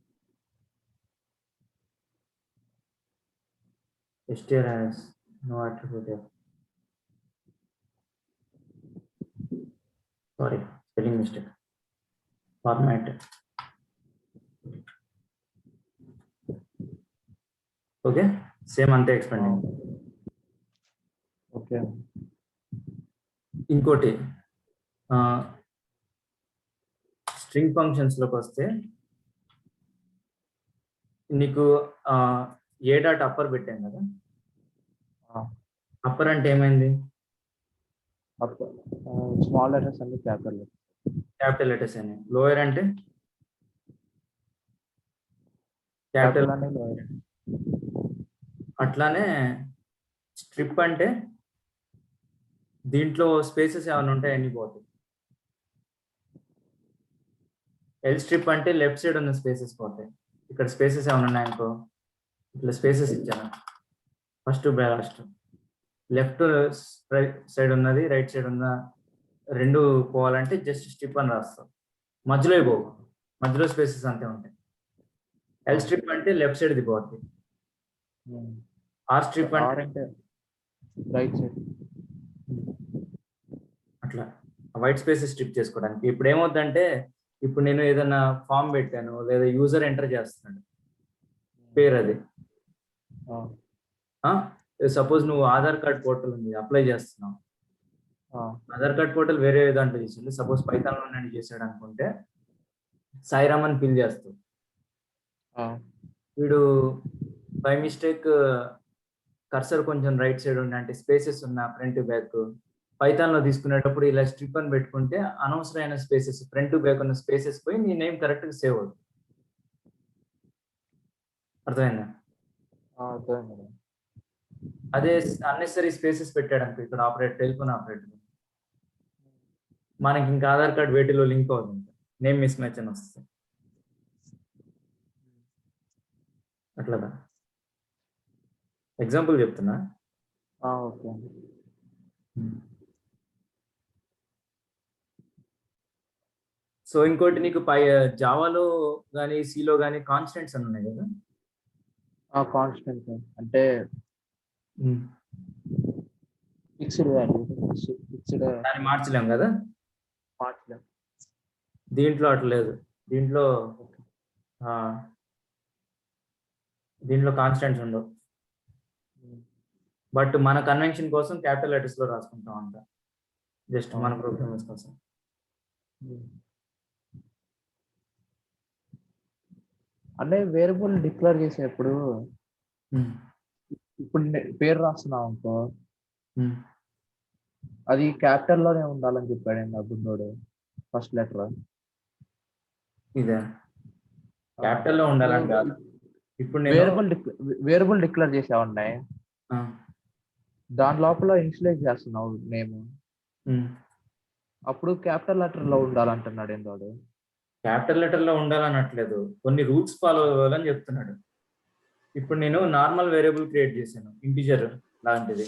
str has no attribute f. Sorry, spelling mistake. Format. Okay, same అంతే ఎక్స్పెండింగ్. ఓకే, ఇంకోటి స్ట్రింగ్ ఫంక్షన్స్ లోకి వస్తే నీకు ఏ డాట్ అప్పర్ పెట్టాం కదా, అప్పర్ అంటే ఏమైంది? స్మాల్ లెటర్స్ అన్ని క్యాపిటల్ లెటర్స్ అని. లోయర్ అంటే క్యాపిటల్ అని లోయర్. అట్లానే స్ట్రిప్ అంటే దీంట్లో స్పేసెస్ ఏమైనా ఉంటాయి అన్ని పోతాయి. ఎల్ స్ట్రిప్ అంటే లెఫ్ట్ సైడ్ ఉన్న స్పేసెస్ పోతాయి. ఇక్కడ స్పేసెస్ ఏమైనా ఉన్నాయనుకో, ఇట్లా స్పేసెస్ ఇచ్చాను ఫస్ట్ లాస్ట్, లెఫ్ట్ సైడ్ ఉన్నది రైట్ సైడ్ ఉన్న రెండు పోవాలంటే జస్ట్ స్ట్రిప్ అని రాస్తాం. మధ్యలో పోవు, మధ్యలో స్పేసెస్ అంతే ఉంటాయి. ఎల్ స్ట్రిప్ అంటే లెఫ్ట్ సైడ్ ది పోతుంది. ఆర్ స్ట్రిప్ అంటే రైట్ సైడ్. అట్లా వైట్ స్పేసెస్ స్ట్రిప్ చేసుకోవడానికి. ఇప్పుడు ఏమవుతుందంటే, ఇప్పుడు నేను ఏదైనా ఫామ్ పెట్టాను లేదా యూజర్ ఎంటర్ చేస్తున్నాడు పేరు, అది సపోజ్ నువ్వు ఆధార్ కార్డ్ పోర్టల్ ఉంది అప్లై చేస్తున్నావు, ఆధార్ కార్డ్ పోర్టల్ వేరే దాంట్లో చేసిండు, సపోజ్ పైథాన్ లో నేను చేశాడు అనుకుంటే సాయిరామ్ అని ఫిల్ చేస్తావు. వీడు బై మిస్టేక్ కర్సర్ కొంచెం రైట్ సైడ్ ఉండి అంటే స్పేసెస్ ఉన్న ఫ్రంట్ బ్యాక్ పైథాన్ లో తీసుకునేటప్పుడు ఇలా స్ట్రిప్ అని పెట్టుకుంటే అనవసరమైన స్పేసెస్ ఫ్రంట్ టు బ్యాక్ ఉన్న స్పేసెస్ పోయి నీ నేమ్ కరెక్ట్ గా సేవ్ అవుతుంది. అర్థమైందా? అదే అన్నెసరీ స్పేసెస్ పెట్టాడు అనుకో, ఇక్కడ ఆపరేటర్ టెలిఫోన్ ఆపరేటర్ మనకి ఇంకా ఆధార్ కార్డ్ వేటిలో లింక్ అవుతుంది, నేమ్ మిస్ మ్యాచ్ అని వస్తుంది. అట్లాగా ఎగ్జాంపుల్ చెప్తున్నా. ఓకే, సో ఇంకోటి నీకు జావాలో కానీ సిలో కానీ కాన్స్టెంట్స్ అని ఉన్నాయి కదా. కాన్స్టెంట్ అంటే ఫిక్స్డ్ వాల్యూ, ఫిక్స్డ్ దాన్ని మార్చలేం కదా. మార్చలేం. దీంట్లో అట్లా లేదు, దీంట్లో కాన్స్టెంట్స్ ఉండవు. బట్ మన కన్వెన్షన్ కోసం క్యాపిటల్ లెటర్స్ లో రాసుకుంటాం అంట, జస్ట్ మన ప్రోగ్రామర్స్ కోసం. అంటే వేరియబుల్ డిక్లేర్ చేసేప్పుడు ఇప్పుడు పేరు రాస్తున్నావు అనుకో, అది క్యాపిటల్ లోనే ఉండాలని చెప్పాడు అబ్బున్నోడు. ఫస్ట్ లెటర్ ఇదే క్యాపిటల్ లో ఉండాలని కాదు. ఇప్పుడు వేరియబుల్ డిక్లేర్ చేసావున్నాయి, దాని లోపల ఇనిషియలైజ్ చేస్తున్నావు నేమ్, అప్పుడు క్యాపిటల్ లెటర్ లో ఉండాలంటున్నాడు ఏంటోడు. క్యాపిటల్ లెటర్ లో ఉండాలనట్లేదు, కొన్ని రూల్స్ ఫాలో అవ్వాలని చెప్తున్నాడు. ఇప్పుడు నేను నార్మల్ వేరియబుల్ క్రియేట్ చేశాను, ఇంటిజర్ లాంటిది,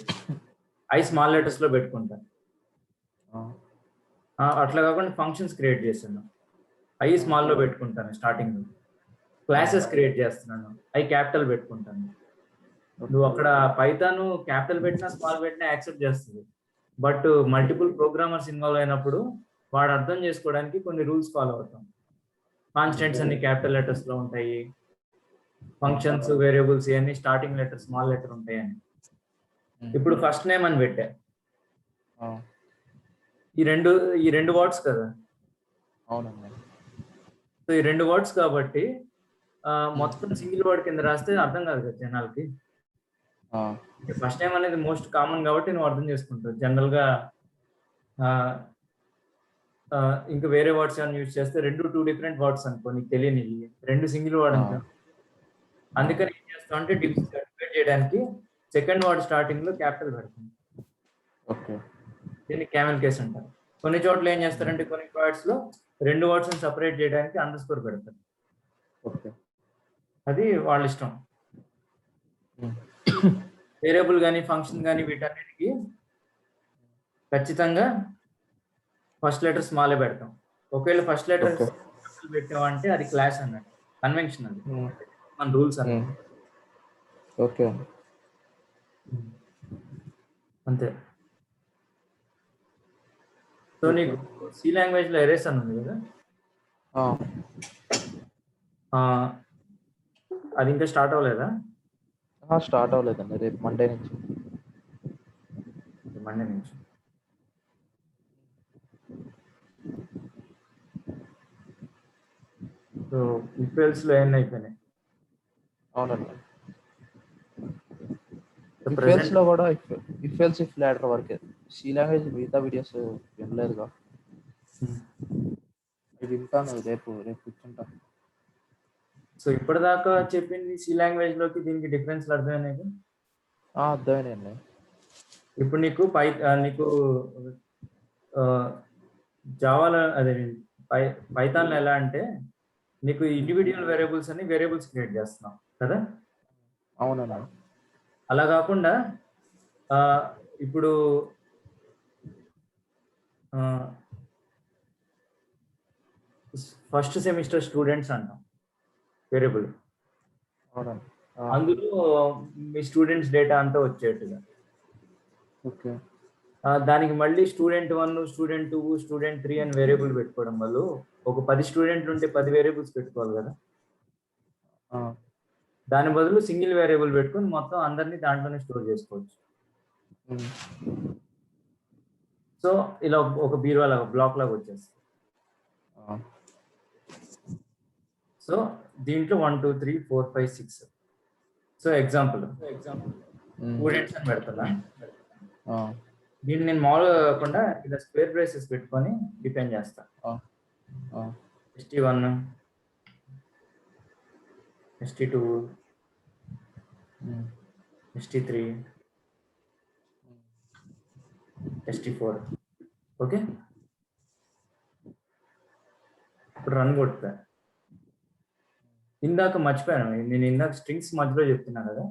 ఐ స్మాల్ లెటర్స్ లో పెట్టుకుంటాను. అట్లా కాకుండా ఫంక్షన్స్ క్రియేట్ చేశాను, ఐ స్మాల్ లో పెట్టుకుంటాను. స్టార్టింగ్ క్లాసెస్ క్రియేట్ చేస్తున్నాను, ఐ క్యాపిటల్ పెట్టుకుంటాను. నువ్వు అక్కడ పైథాన్ క్యాపిటల్ పెట్టినా స్మాల్ పెట్టినా యాక్సెప్ట్ చేస్తుంది. బట్ మల్టిపుల్ ప్రోగ్రామర్స్ ఇన్వాల్వ్ అయినప్పుడు వాడు అర్థం చేసుకోవడానికి కొన్ని రూల్స్ ఫాలో అవుతాం. కాన్స్టెంట్స్ అన్ని క్యాపిటల్ లెటర్స్ లో ఉంటాయి, ఫంక్షన్స్ వేరియబుల్స్ ఇవన్నీ స్టార్టింగ్ లెటర్ స్మాల్ లెటర్ ఉంటాయి అని. ఇప్పుడు ఫస్ట్ నేమ్ అని పెట్టా, ఈ రెండు వర్డ్స్ కదా. అవునండి. సో ఈ రెండు వర్డ్స్ కాబట్టి మొత్తం సింగిల్ వర్డ్ కింద రాస్తే అర్థం కాదు కదా జనాలకి. ఫస్ట్ టైం అనేది మోస్ట్ కామన్ కాబట్టి నువ్వు అర్థం చేసుకుంటావు. జనరల్ గా ఇంకా వేరే వర్డ్స్ ఏమైనా యూజ్ చేస్తే 2 డిఫరెంట్ వర్డ్స్ అనుకో, నీకు తెలియని 2 సింగిల్ వర్డ్ అనుకో. అందుకని ఏం చేస్తాం అంటే డిఫరెంట్ చేయడానికి సెకండ్ వర్డ్ స్టార్టింగ్ లో క్యాపిటల్ పెడతాం. ఓకే. దీన్ని క్యామెల్ కేస్ అంటారు. కొన్ని చోట్ల ఏం చేస్తారంటే కొన్ని వర్డ్స్ లో 2 వర్డ్స్ సపరేట్ చేయడానికి అండర్ స్కోర్ పెడతారు. ఓకే. అది వాళ్ళ ఇష్టం. వేరియబుల్ కానీ ఫంక్షన్ కానీ వీటన్నిటికీ ఖచ్చితంగా ఫస్ట్ లెటర్ స్మాలే పెడతాం. ఒకవేళ ఫస్ట్ లెటర్ పెట్టామంటే అది క్లాస్ అన్నట్టు, కన్వెన్షన్ అది, మన రూల్స్ అన్నట్టు. ఓకే. అంతే. సో నీకు సి లాంగ్వేజ్ లో ఎరేస్ అని ఉంది కదా, అది ఇంకా స్టార్ట్ అవ్వలేదా? స్టార్ట్ అవ్వలేదండి, రేపు మండే నుంచి. సో ఈక్వల్స్ లో ఏం అయిపోయినాయి? అవునండి. ఈక్వల్స్ లో కూడా ఈక్వల్స్ ఇఫ్ లాడర్ వరకే. సి లాంగ్వేజ్ మిగతా వీడియోస్ వినలేదుగా, ఇది వింటాను, రేపు కూర్చుంటాను. సో ఇప్పటిదాకా చెప్పింది సి లాంగ్వేజ్ లోకి దీనికి డిఫరెన్స్ అర్థమైనాయి? అర్థమైనాయండి. ఇప్పుడు నీకు నీకు జావాలో అదే పైథాన్ లో ఎలా అంటే నీకు ఇండివిజువల్ వేరియబుల్స్ అని వేరియబుల్స్ క్రియేట్ చేస్తున్నాం కదా. అవునండి. అలా కాకుండా ఇప్పుడు ఫస్ట్ సెమిస్టర్ స్టూడెంట్స్ అంటాం వేరియబుల్. అవునండి. అందులో మీ స్టూడెంట్స్ డేటా అంతా వచ్చేట్టుగా. ఓకే. దానికి మళ్ళీ స్టూడెంట్ 1, స్టూడెంట్ 2, స్టూడెంట్ 3 అని వేరియబుల్ పెట్టుకోవడం వల్ల ఒక 10 స్టూడెంట్లు ఉంటే 10 వేరియబుల్స్ పెట్టుకోవాలి కదా. దాని బదులు సింగిల్ వేరియబుల్ పెట్టుకొని మొత్తం అందరినీ దాంట్లోనే స్టోర్ చేసుకోవచ్చు. సో ఇలా ఒక బీరువా లాగా, బ్లాక్ లాగా వచ్చేస్తుంది. సో దీంట్లో 1 2 3 4 5 6. సో ఎగ్జాంపుల్ స్టూడెంట్స్ అని పెడతా. దీన్ని నేను మామూలుగా కాకుండా ఇలా స్క్వేర్ బ్రేసెస్ పెట్టుకొని డిఫైన్ చేస్తా. ST1, ST2, ST3, ST4. Okay. ఇప్పుడు రన్ కొడతా. ఇందాక మర్చిపోయాను, నేను ఇందాక స్ట్రింగ్స్ మధ్యలో చెప్తున్నా కదా.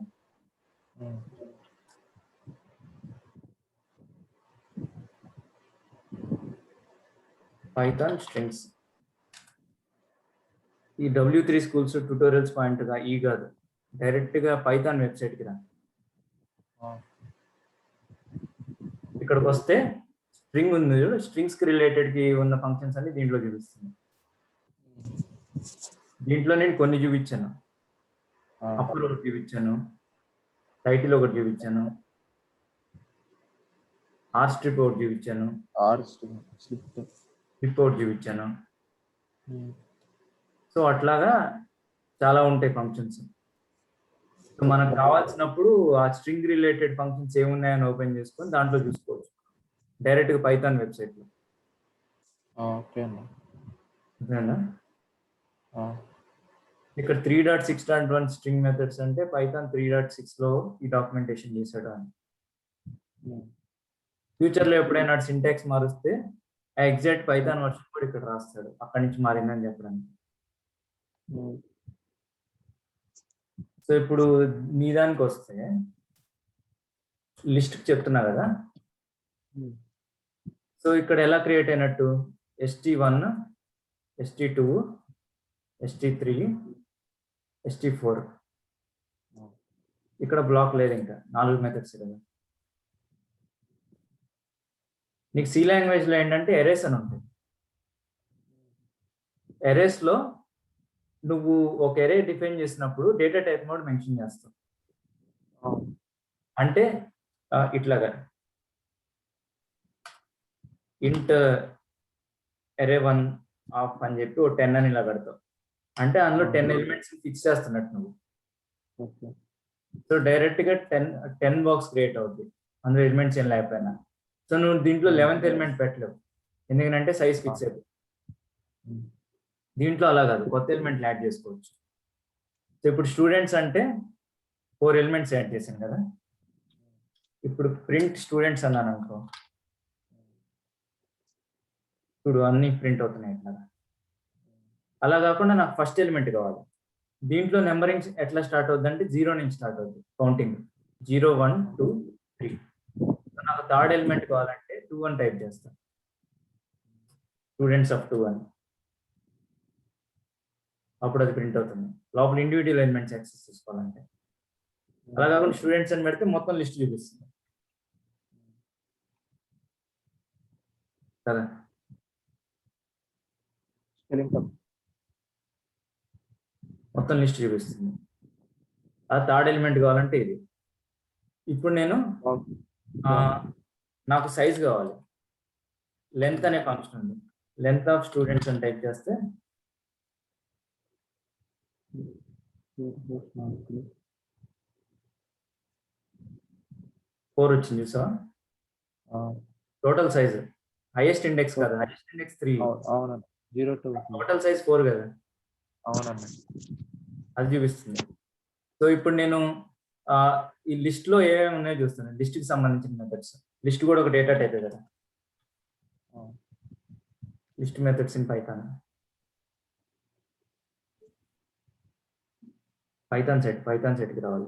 పైథాన్ స్ట్రింగ్స్, ఈ W3 స్కూల్స్ ట్యూటోరియల్స్ పాయింట్ గా ఈ కాదు, డైరెక్ట్ గా పైథాన్ వెబ్సైట్ కి రా. ఇక్కడికి వస్తే స్ట్రింగ్ ఉంది, స్ట్రింగ్స్ కి రిలేటెడ్ కి ఉన్న ఫంక్షన్స్ అన్ని దీంట్లో చూపిస్తుంది. దీంట్లో నేను కొన్ని చూపించాను. అప్పుడు ఒకటి చూపించాను, టైటిల్ ఒకటి చూపించాను, ఆర్ స్ట్రిప్ ఒకటి చూపించాను, స్ట్రిప్ ఒకటి చూపించాను. సో అట్లాగా చాలా ఉంటాయి ఫంక్షన్స్. మనకు కావాల్సినప్పుడు ఆ స్ట్రింగ్ రిలేటెడ్ ఫంక్షన్స్ ఏమున్నాయని ఓపెన్ చేసుకొని దాంట్లో చూసుకోవచ్చు డైరెక్ట్ గా పైథాన్ వెబ్సైట్ లో. ఇక్కడ 3.6.1 స్ట్రింగ్ మెథడ్స్ అంటే పైథాన్ 3.6 లో ఈ డాక్యుమెంటేషన్ చేశాడు అని. ఫ్యూచర్ లో ఎప్పుడైనా సింటాక్స్ మారుస్తే ఆ ఎగ్జాక్ట్ పైథాన్ వర్షన్ కూడా ఇక్కడ రాస్తాడు, అక్కడి నుంచి మారిందని చెప్పడానికి. సో ఇప్పుడు నీ దానికి వస్తే లిస్ట్ చెప్తున్నా కదా. సో ఇక్కడ ఎలా క్రియేట్ అయినట్టు, ST1, ST2, ST3, ST4. ఇక్కడ బ్లాక్ లేదు, ఇంకా 4 మెథడ్స్ కదా. నీకు సి లాంగ్వేజ్ లో ఏంటంటే ఎరేస్ అని ఉంటుంది. ఎరేస్ లో నువ్వు ఒక ఎరే డిఫైన్ చేసినప్పుడు డేటా టైప్ మోడ్ మెన్షన్ చేస్తావు. అంటే ఇట్లాగా ఇంట్ array1 ఆఫ్ అని చెప్పి ఒక 10 అని ఇలా పెడతావు. అంటే అందులో 10 ఎలిమెంట్స్ ఫిక్స్ చేస్తున్నట్టు నువ్వు. సో డైరెక్ట్ గా 10 బాక్స్ క్రియేట్ అవుద్ది అందులో ఎలిమెంట్స్ ఏం లేకపోయినా. సో నువ్వు దీంట్లో 11th ఎలిమెంట్ పెట్టలేవు, ఎందుకంటే సైజ్ ఫిక్స్ అయిపోయింది. దీంట్లో అలా కాదు, కొత్త ఎలిమెంట్లు యాడ్ చేసుకోవచ్చు. సో ఇప్పుడు స్టూడెంట్స్ అంటే 4 ఎలిమెంట్స్ యాడ్ చేశాను కదా. ఇప్పుడు ప్రింట్ స్టూడెంట్స్ అన్నాను అనుకో, ఇప్పుడు అన్ని ప్రింట్ అవుతున్నాయి ఇట్లా. అలా కాకుండా నాకు ఫస్ట్ ఎలిమెంట్ కావాలి. దీంట్లో నెంబరింగ్ ఎట్లా స్టార్ట్ అవుద్ది అంటే 0 నుంచి స్టార్ట్ అవుద్ది కౌంటింగ్, 0 1 2 3. నాకు థర్డ్ ఎలిమెంట్ కావాలంటే 2 అని టైప్ చేస్తాను, స్టూడెంట్స్ ఆఫ్ 2 అని. అప్పుడు అది ప్రింట్ అవుతుంది. లోపల ఇండివిజువల్ ఎలిమెంట్స్ యాక్సెస్ చేసుకోవాలంటే. అలా కాకుండా స్టూడెంట్స్ అని పెడితే మొత్తం లిస్ట్ చూపిస్తుంది కదా. మొత్తం లిస్ట్ చూపిస్తుంది. ఆ థర్డ్ ఎలిమెంట్ కావాలంటే ఇది. ఇప్పుడు నేను నాకు సైజ్ కావాలి, లెంత్ అనే ఫంక్షన్ ఉంది. లెంత్ ఆఫ్ స్టూడెంట్స్ అని టైప్ చేస్తే 4 వచ్చింది చూసావా. టోటల్ సైజ్ హైయెస్ట్ ఇండెక్స్ కాదు, హైయెస్ట్ ఇండెక్స్ 3. అవునండి, 0 to టోటల్ సైజ్ 4 కదా, అవునండి. అది చూపిస్తుంది. సో ఇప్పుడు నేను ఈ లిస్ట్ లో ఏమేమి ఉన్నాయో చూస్తాను, లిస్ట్ కి సంబంధించిన మెథడ్స్. లిస్ట్ కూడా ఒక డేటా టైప్ కదా, list methods in Python. Python సెట్కి రావాలి,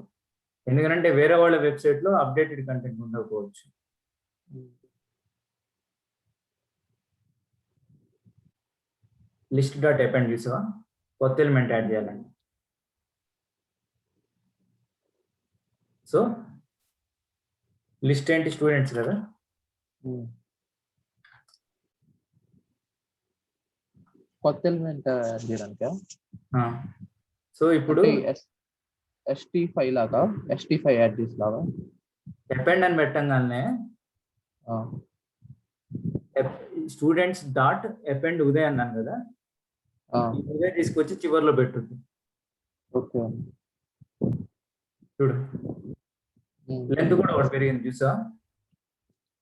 ఎందుకంటే వేరే వాళ్ళ వెబ్సైట్ లో అప్డేటెడ్ కంటెంట్ ఉండకపోవచ్చు. లిస్ట్ డాట్ అపెండ్ చూసావా, కొత్త ఎలిమెంట్ యాడ్ చేయాలండి. సో లిస్ట్ ఏంటి, స్టూడెంట్స్ కదా. కొత్త ఎలిమెంట్ యాడ్ చేయడానికి. సో ఇప్పుడు ST5 లాగా, ST5 యాడ్ చేసేలాగా అపెండ్ అని పెట్టంగానే స్టూడెంట్స్ డాట్ అపెండ్ ఉదయ్ అన్నాను కదా, ఈ ఉదయ్ తీసుకొచ్చి చివర్లో పెట్టుద్ది. ఓకే చూడు, లెంత్ కూడా ఒకటి పెరిగింది చూసా.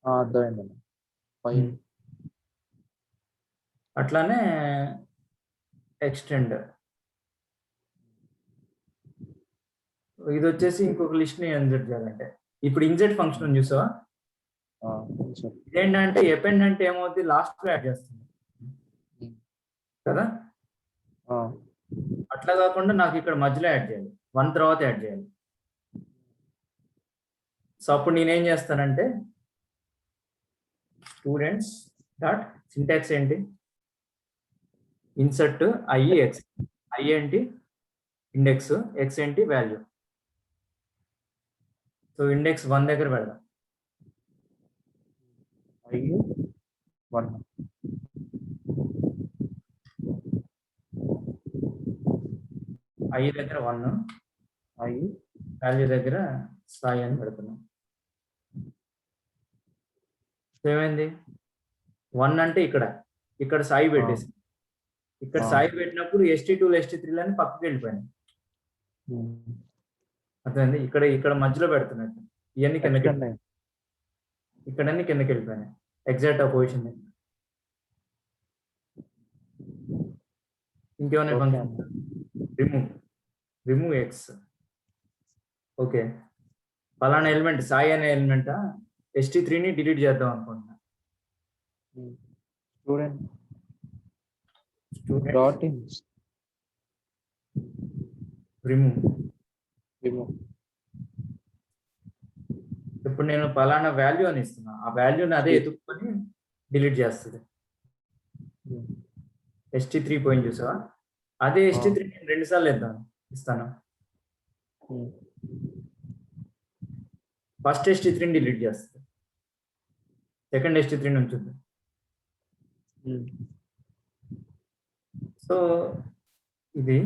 అర్థమైందండి. అట్లానే ఎక్స్టెండ్, ఇది వచ్చేసి ఇంకొక లిస్ట్ ని ఇన్సర్ట్ చేయాలంటే. ఇప్పుడు ఇన్సర్ట్ ఫంక్షన్ చూసావా, ఇదేంటంటే అపెండ్ అంటే ఏమవుతుంది, లాస్ట్ లో యాడ్ చేస్తుంది కదా. అట్లా కాకుండా నాకు ఇక్కడ మధ్యలో యాడ్ చేయాలి, 1 తర్వాత యాడ్ చేయాలి. సో అప్పుడు నేనేం చేస్తానంటే స్టూడెంట్స్ డాట్ సింటాక్స్ ఏంటి, ఇన్సర్ట్ IX, I ఏంటి ఇండెక్స్, X ఏంటి వాల్యూ. సో ఇండెక్స్ 1 దగ్గర పెడదాం, I1 I దగ్గర 1, I వాల్యూ దగ్గర సాయి అని పెడుతున్నాం. ఏమైంది, 1 అంటే ఇక్కడ సాయి పెట్టేసి, ఇక్కడ సాయి పెట్టినప్పుడు ST2 ST3 అని పక్కకి వెళ్ళిపోయినాయి. అర్థమైంది, ఇక్కడ మధ్యలో పెడుతున్నట్టు ఇవన్నీ కిందకి, ఇక్కడ అన్ని కిందకి వెళ్ళిపోయినాయి ఎగ్జాక్ట్ పొజిషన్. ఇంకేమైనా ఫంక్షన్, రిమూవ్ X. ఓకే, ఫలానా ఎలిమెంట్ సాయి అనే ఎలిమెంట్ ST3ని డిలీట్ చేద్దాం అనుకుంటున్నా. Student dot in remove. ఇప్పుడు నేను ఫలానా వాల్యూ అని ఇస్తున్నా, ఆ వాల్యూని అదే ఎత్తుకొని డిలీట్ చేస్తుంది. ST3 పోయింది చూసావా, అదే ST3 నేను 2 సార్లు ఇస్తాను. ఫస్ట్ ST3ని డిలీట్ చేస్తుంది, సెకండ్ ST3 ఉంచుతుంది. సో ఇది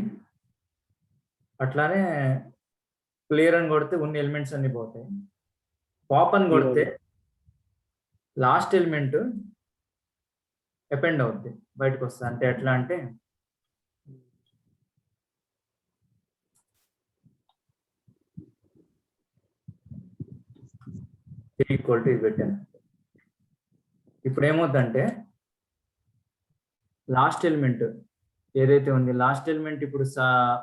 అట్లానే క్లియర్ అని కొడితే ఉన్న ఎలిమెంట్స్ అన్ని పోతాయి. పాప్ అని కొడితే లాస్ట్ ఎలిమెంట్ అపెండ్ అవుద్ది, బయటకు వస్తుంది. అంటే ఎట్లా అంటే ఈక్వల్ టు ఇది పెట్టాను. ఇప్పుడు ఏమవుతుందంటే లాస్ట్ ఎలిమెంట్ ఏదైతే ఉంది, లాస్ట్ ఎలిమెంట్ ఇప్పుడు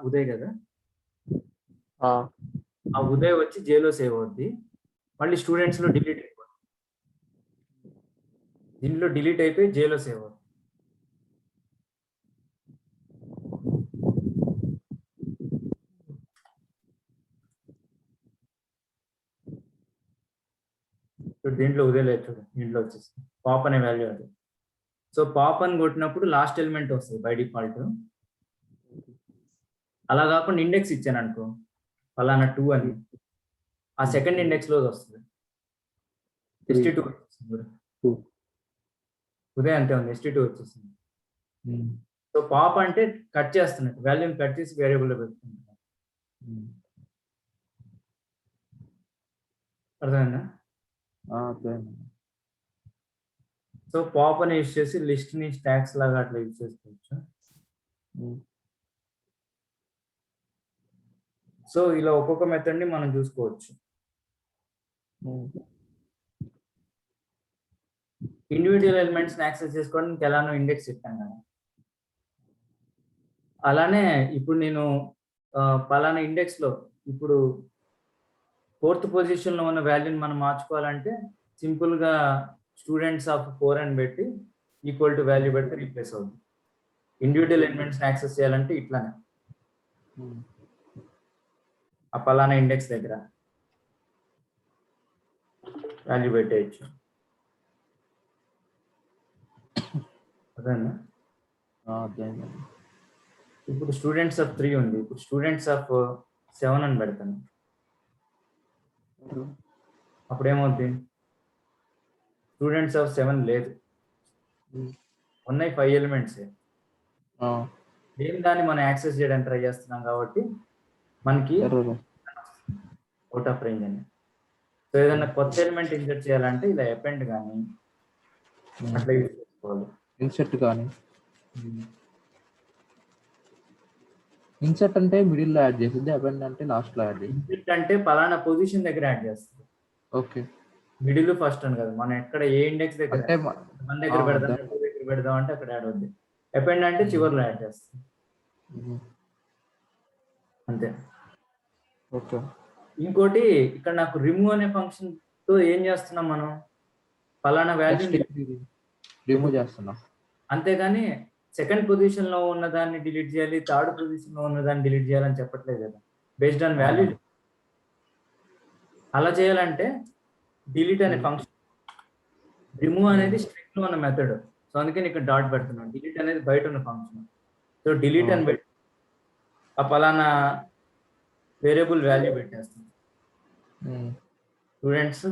ఉదయ్ కదా, ఆ ఉదయ్ వచ్చి జేలో సేవ్ అవుద్ది, మళ్ళీ స్టూడెంట్స్ లో డిలీట్ అయిపోతుంది. దీనిలో డిలీట్ అయిపోయి జేలో సేవ్ అవుతుంది. ఇప్పుడు దీంట్లో ఉదయం లేదు చూడు, దీంట్లో వచ్చేసి పాప్ అనే వాల్యూ అది. సో పాప్ అని కొట్టినప్పుడు లాస్ట్ ఎలిమెంట్ వస్తుంది బై డిఫాల్ట్. అలా కాకుండా ఇండెక్స్ ఇచ్చాను అనుకో, ఫలానా 2 అని, ఆ సెకండ్ ఇండెక్స్ లో వస్తుంది. ST2 వచ్చేస్తుంది. ఉదయం అంతే ఉంది, ST2 వచ్చేసింది. సో పాప్ అంటే కట్ చేస్తున్నట్టు, వాల్యూమ్ కట్ చేసి వేరియబుల్ లో పెట్టుకుంటున్నాను. అర్థమైందా? సో పాప్ అని యూజ్ చేసి లిస్ట్ ని స్టాక్స్ లాగా అట్లా యూజ్ చేసుకోవచ్చు. సో ఇలా ఒక్కొక్క మెథడ్ ని మనం చూసుకోవచ్చు. ఇండివిజువల్ ఎలిమెంట్స్ యాక్సెస్ చేసుకోవడానికి ఎలానో ఇండెక్స్ చెప్పాను కదా, అలానే ఇప్పుడు నేను పలానా ఇండెక్స్ లో ఇప్పుడు 4th పొజిషన్ లో ఉన్న వాల్యూని మనం మార్చుకోవాలంటే సింపుల్ గా స్టూడెంట్స్ ఆఫ్ 4 అని పెట్టి ఈక్వల్ టు వాల్యూ పెడితే రీప్లేస్ అవుతుంది. ఇండివిజువల్ ఎలిమెంట్స్ యాక్సెస్ చేయాలంటే ఇట్లానే ఆ పలానా ఇండెక్స్ దగ్గర వాల్యూ పెట్టేయచ్చు. అదేనా? ఇప్పుడు స్టూడెంట్స్ ఆఫ్ 3 ఉంది, ఇప్పుడు స్టూడెంట్స్ ఆఫ్ 7 అని పెడతాను. అప్పుడు ఏమవుతుంది, స్టూడెంట్స్ ఆఫ్ 7 లేదు, ఉన్నాయి 5 ఎలిమెంట్స్. దాన్ని మనం యాక్సెస్ చేయడానికి ట్రై చేస్తున్నాం కాబట్టి మనకి అవుట్ ఆఫ్ రేంజ్ అని. సో ఏదైనా కొత్త ఎలిమెంట్ ఇన్సర్ట్ చేయాలంటే ఇలా అపెండ్ కానీ అట్లా యూజ్ చేసుకోవాలి. ఇన్సర్ట్ అంటే మిడిల్ లో యాడ్ చేసింది, అపెండ్ అంటే లాస్ట్ లో యాడ్ చేసింది. ఇన్సర్ట్ అంటే పలానా పొజిషన్ దగ్గర యాడ్ చేస్తుంది. ఓకే, మిడిల్ ఫస్ట్ అని కదా, మనం ఎక్కడ ఏ ఇండెక్స్ దగ్గర అంటే 1 దగ్గర పెడదాం, 2 దగ్గర పెడదాం అంటే అక్కడ యాడ్ అవుద్ది. అపెండ్ అంటే చివరిలో యాడ్ చేస్తుంది అంతే. ఓకే. ఇంకోటి ఇక్కడ నాకు రిమూవ్ అనే ఫంక్షన్ తో ఏం చేస్తున్నాం మనం, పలానా వాల్యూ రిమూవ్ చేస్తున్నాం, అంతేగాని సెకండ్ పొజిషన్ లో ఉన్న దాన్ని డిలీట్ చేయాలి, థర్డ్ పొజిషన్ లో ఉన్న దాన్ని డిలీట్ చేయాలని చెప్పట్లేదు కదా, బేస్డ్ ఆన్ వాల్యూ. అలా చేయాలంటే డిలీట్ అనే ఫంక్షన్, రిమూవ్ అనేది స్ట్రింగ్ లో ఉన్న మెథడ్, సో అందుకని ఇక్కడ డాట్ పెడుతున్నాను. డిలీట్ అనేది బయట ఉన్న ఫంక్షన్. సో డిలీట్ అని పెట్టి ఆ పలానా వేరియబుల్ వాల్యూ పెట్టేస్తాం. స్టూడెంట్స్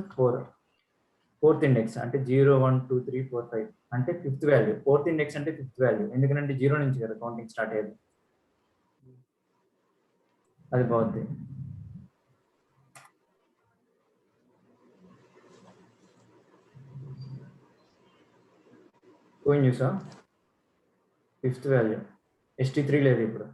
4th ఇండెక్స్ అంటే 0 1 2 3 4 5 అంటే 5th వాల్యూ. 4th ఇండెక్స్ అంటే 5th వాల్యూ, ఎందుకంటే 0 నుంచి కదా కౌంటింగ్ స్టార్ట్ అయ్యేది. అది బాగుంది. పోయింది చూసా, 5th వాల్యూ. ST3 లేదు ఇప్పుడు.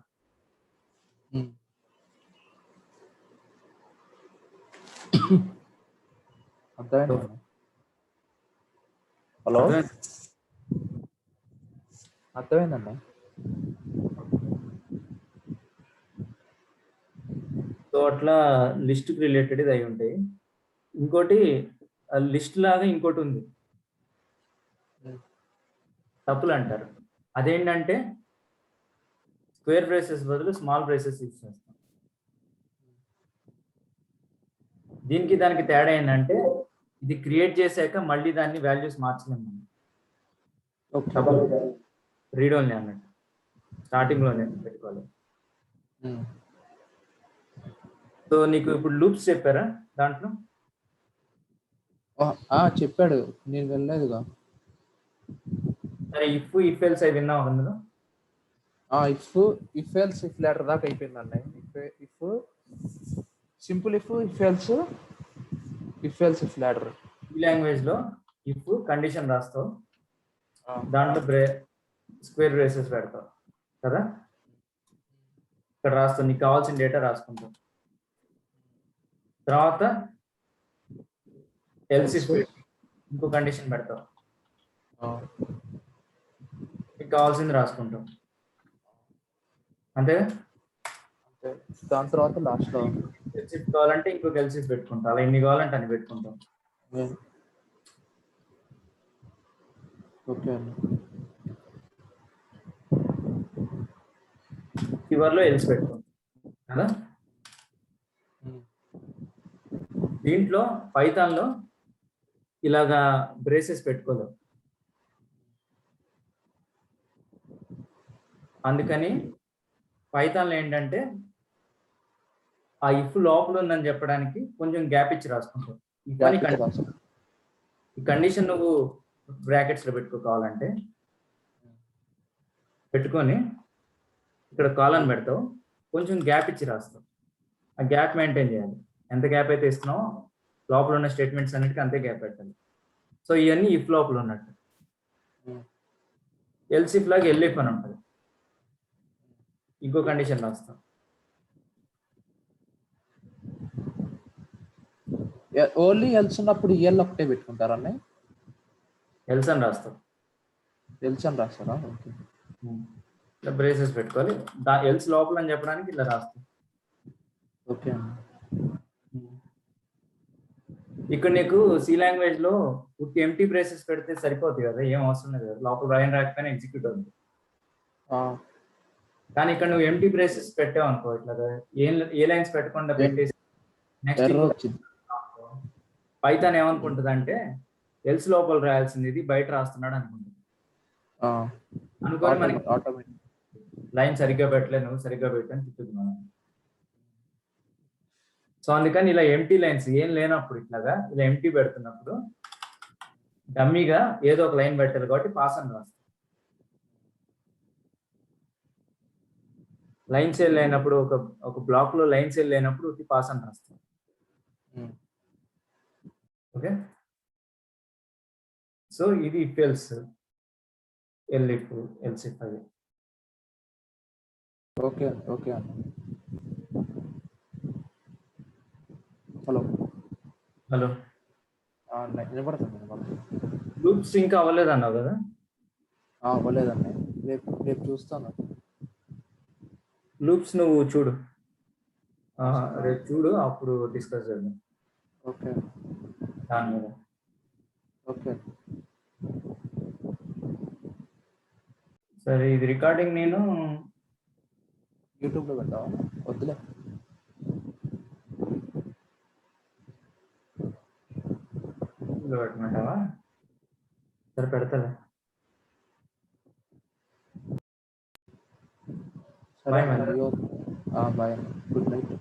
హలో, అర్థమైందన్నా? సో అట్లా లిస్ట్ కి రిలేటెడ్ అయి ఉంటాయి. ఇంకోటి లిస్ట్ లాగా ఇంకోటి ఉంది, టపుల్ అంటారు. అదేంటంటే స్క్వేర్ బ్రేసెస్ బదులు స్మాల్ బ్రేసెస్ యూజ్ చేస్తాం. దీనికి దానికి తేడా ఏంటంటే ఇది క్రియేట్ చేశాక మళ్ళీ దాన్ని వాల్యూస్ మార్చలేము. రీడ్ ఓన్లీ అన్నట్టు స్టార్టింగ్ లోనే పెట్టుకోవాలి. సో నీకు ఇప్పుడు లూప్స్ చెప్పారా దాంట్లో? చెప్పాడు, నేను వెళ్ళలేదుగా. సరే, ఇఫ్ ఎల్స్ అవి విన్నావు అందులో? ఇఫ్ ఎల్స్ ఇఫ్ లెటర్ దాకా అయిపోయింది అన్నయ్య. If simple if else if letter. ఈ లాంగ్వేజ్ లో ఇఫ్ కండిషన్ రాస్తావు, దాంట్లో స్క్వేర్ బ్రేసెస్ పెడతావు కదా, ఇక్కడ రాస్తావు, నీకు కావాల్సిన డేటా రాసుకుంటావు. తర్వాత ఎల్స్ ఇఫ్ ఇంకో కండిషన్ పెడతావు, మీకు కావాల్సింది రాసుకుంటాం అంతే. దాని తర్వాత లాస్ట్ లో ఎల్స్ ఇఫ్ కావాలంటే ఇంకొక ఎల్స్ ఇఫ్ పెట్టుకుంటాం, అలా ఎన్ని కావాలంటే అని పెట్టుకుంటాం. ఓకే అండి. చివర్లో ఎల్స్ పెట్టుకుంటాం కదా. దీంట్లో పైథాన్లో ఇలాగా బ్రేసెస్ పెట్టుకోలేవు, అందుకని పైథాన్లో ఏంటంటే ఆ ఇఫ్ లోపల ఉందని చెప్పడానికి కొంచెం గ్యాప్ ఇచ్చి రాసుకుంటాం. ఈ కండిషన్ నువ్వు బ్రాకెట్స్ లో పెట్టుకోవాలంటే పెట్టుకొని ఇక్కడ కాలన్ పెడతావు, కొంచెం గ్యాప్ ఇచ్చి రాస్తావు. ఆ గ్యాప్ మెయింటైన్ చేయాలి, ఎంత గ్యాప్ అయితే ఇస్తున్నావో లోపల ఉన్న స్టేట్మెంట్స్ అన్నిటికీ అంతే గ్యాప్ పెట్టాలి. సో ఇవన్నీ ఇఫ్ లోపల ఉన్నట్టు. ఎల్స్ ఇఫ్ లాగా ఎల్ ఇఫ్ అని ఉంటుంది, ఇంకో కండిషన్ రాస్తాం. ఓన్లీ ఎల్స్ ఉన్నప్పుడు ఎల్ ఒకటే పెట్టుకుంటారా అన్న? ఎల్స్ అని రాస్తాం. ఎల్స్ అని రాస్తారా? ఓకే. ఇట్లా బ్రేసెస్ పెట్టుకోవాలి, ఎల్స్ లోపల అని చెప్పడానికి ఇట్లా రాస్తాం. ఓకే. ఇక్కడ నీకు సి లాంగ్వేజ్ లో ఎంటీ బ్రేసెస్ పెడితే సరిపోతుంది కదా, ఏం అవసరం లేదు కదా, లోపల రాయని రాకపోయినా ఎగ్జిక్యూట్ అవుతుంది. కానీ ఇక్కడ నువ్వు ఎంటీ బ్రేసెస్ పెట్టావు అనుకో, ఇట్లా ఏ లైన్స్ పెట్టకుండా పెట్టేసి నెక్స్ట్ పైథాన్ ఏమనుకుంటుంది అంటే ఎల్స్ లోపల రాయాల్సింది ఇది బయట రాస్తున్నాడు అనుకుంటుంది. అనుకోని మనకి లైన్ సరిగ్గా పెట్టలే, నువ్వు సరిగ్గా పెట్టని తిట్టుతుంది మనం. సో అందుకని ఇలా ఎంటీ లైన్స్ ఏం లేనప్పుడు ఇట్లాగా ఇలా ఎంటీ పెడుతున్నప్పుడు డమ్మీగా ఏదో ఒక లైన్ పెట్టాలి కాబట్టి పాస్ అని రాస్తాం. లైన్ సేల్ లేనప్పుడు ఒక బ్లాక్ లో లైన్ సేల్ లేనప్పుడు పాస్ అని రాస్తాం. ఓకే, సో ఇది if else, elif, else if అది. Okay okay. హలో హలో, వినపడుతుంది. లూప్స్ ఇంకా అవ్వలేదు అన్నావు కదా? అవ్వలేదండి, రేపు చూస్తాను. లూప్స్ నువ్వు చూడు, రేపు చూడు, అప్పుడు డిస్కస్ చేద్దాం. ఓకే దాని మీద. ఓకే సరే, ఇది రికార్డింగ్ నేను యూట్యూబ్లో పెట్టావా? వద్దులే. పెట్టమంటావా? సరే పెడతాలే. సరే బాయ్. Good night.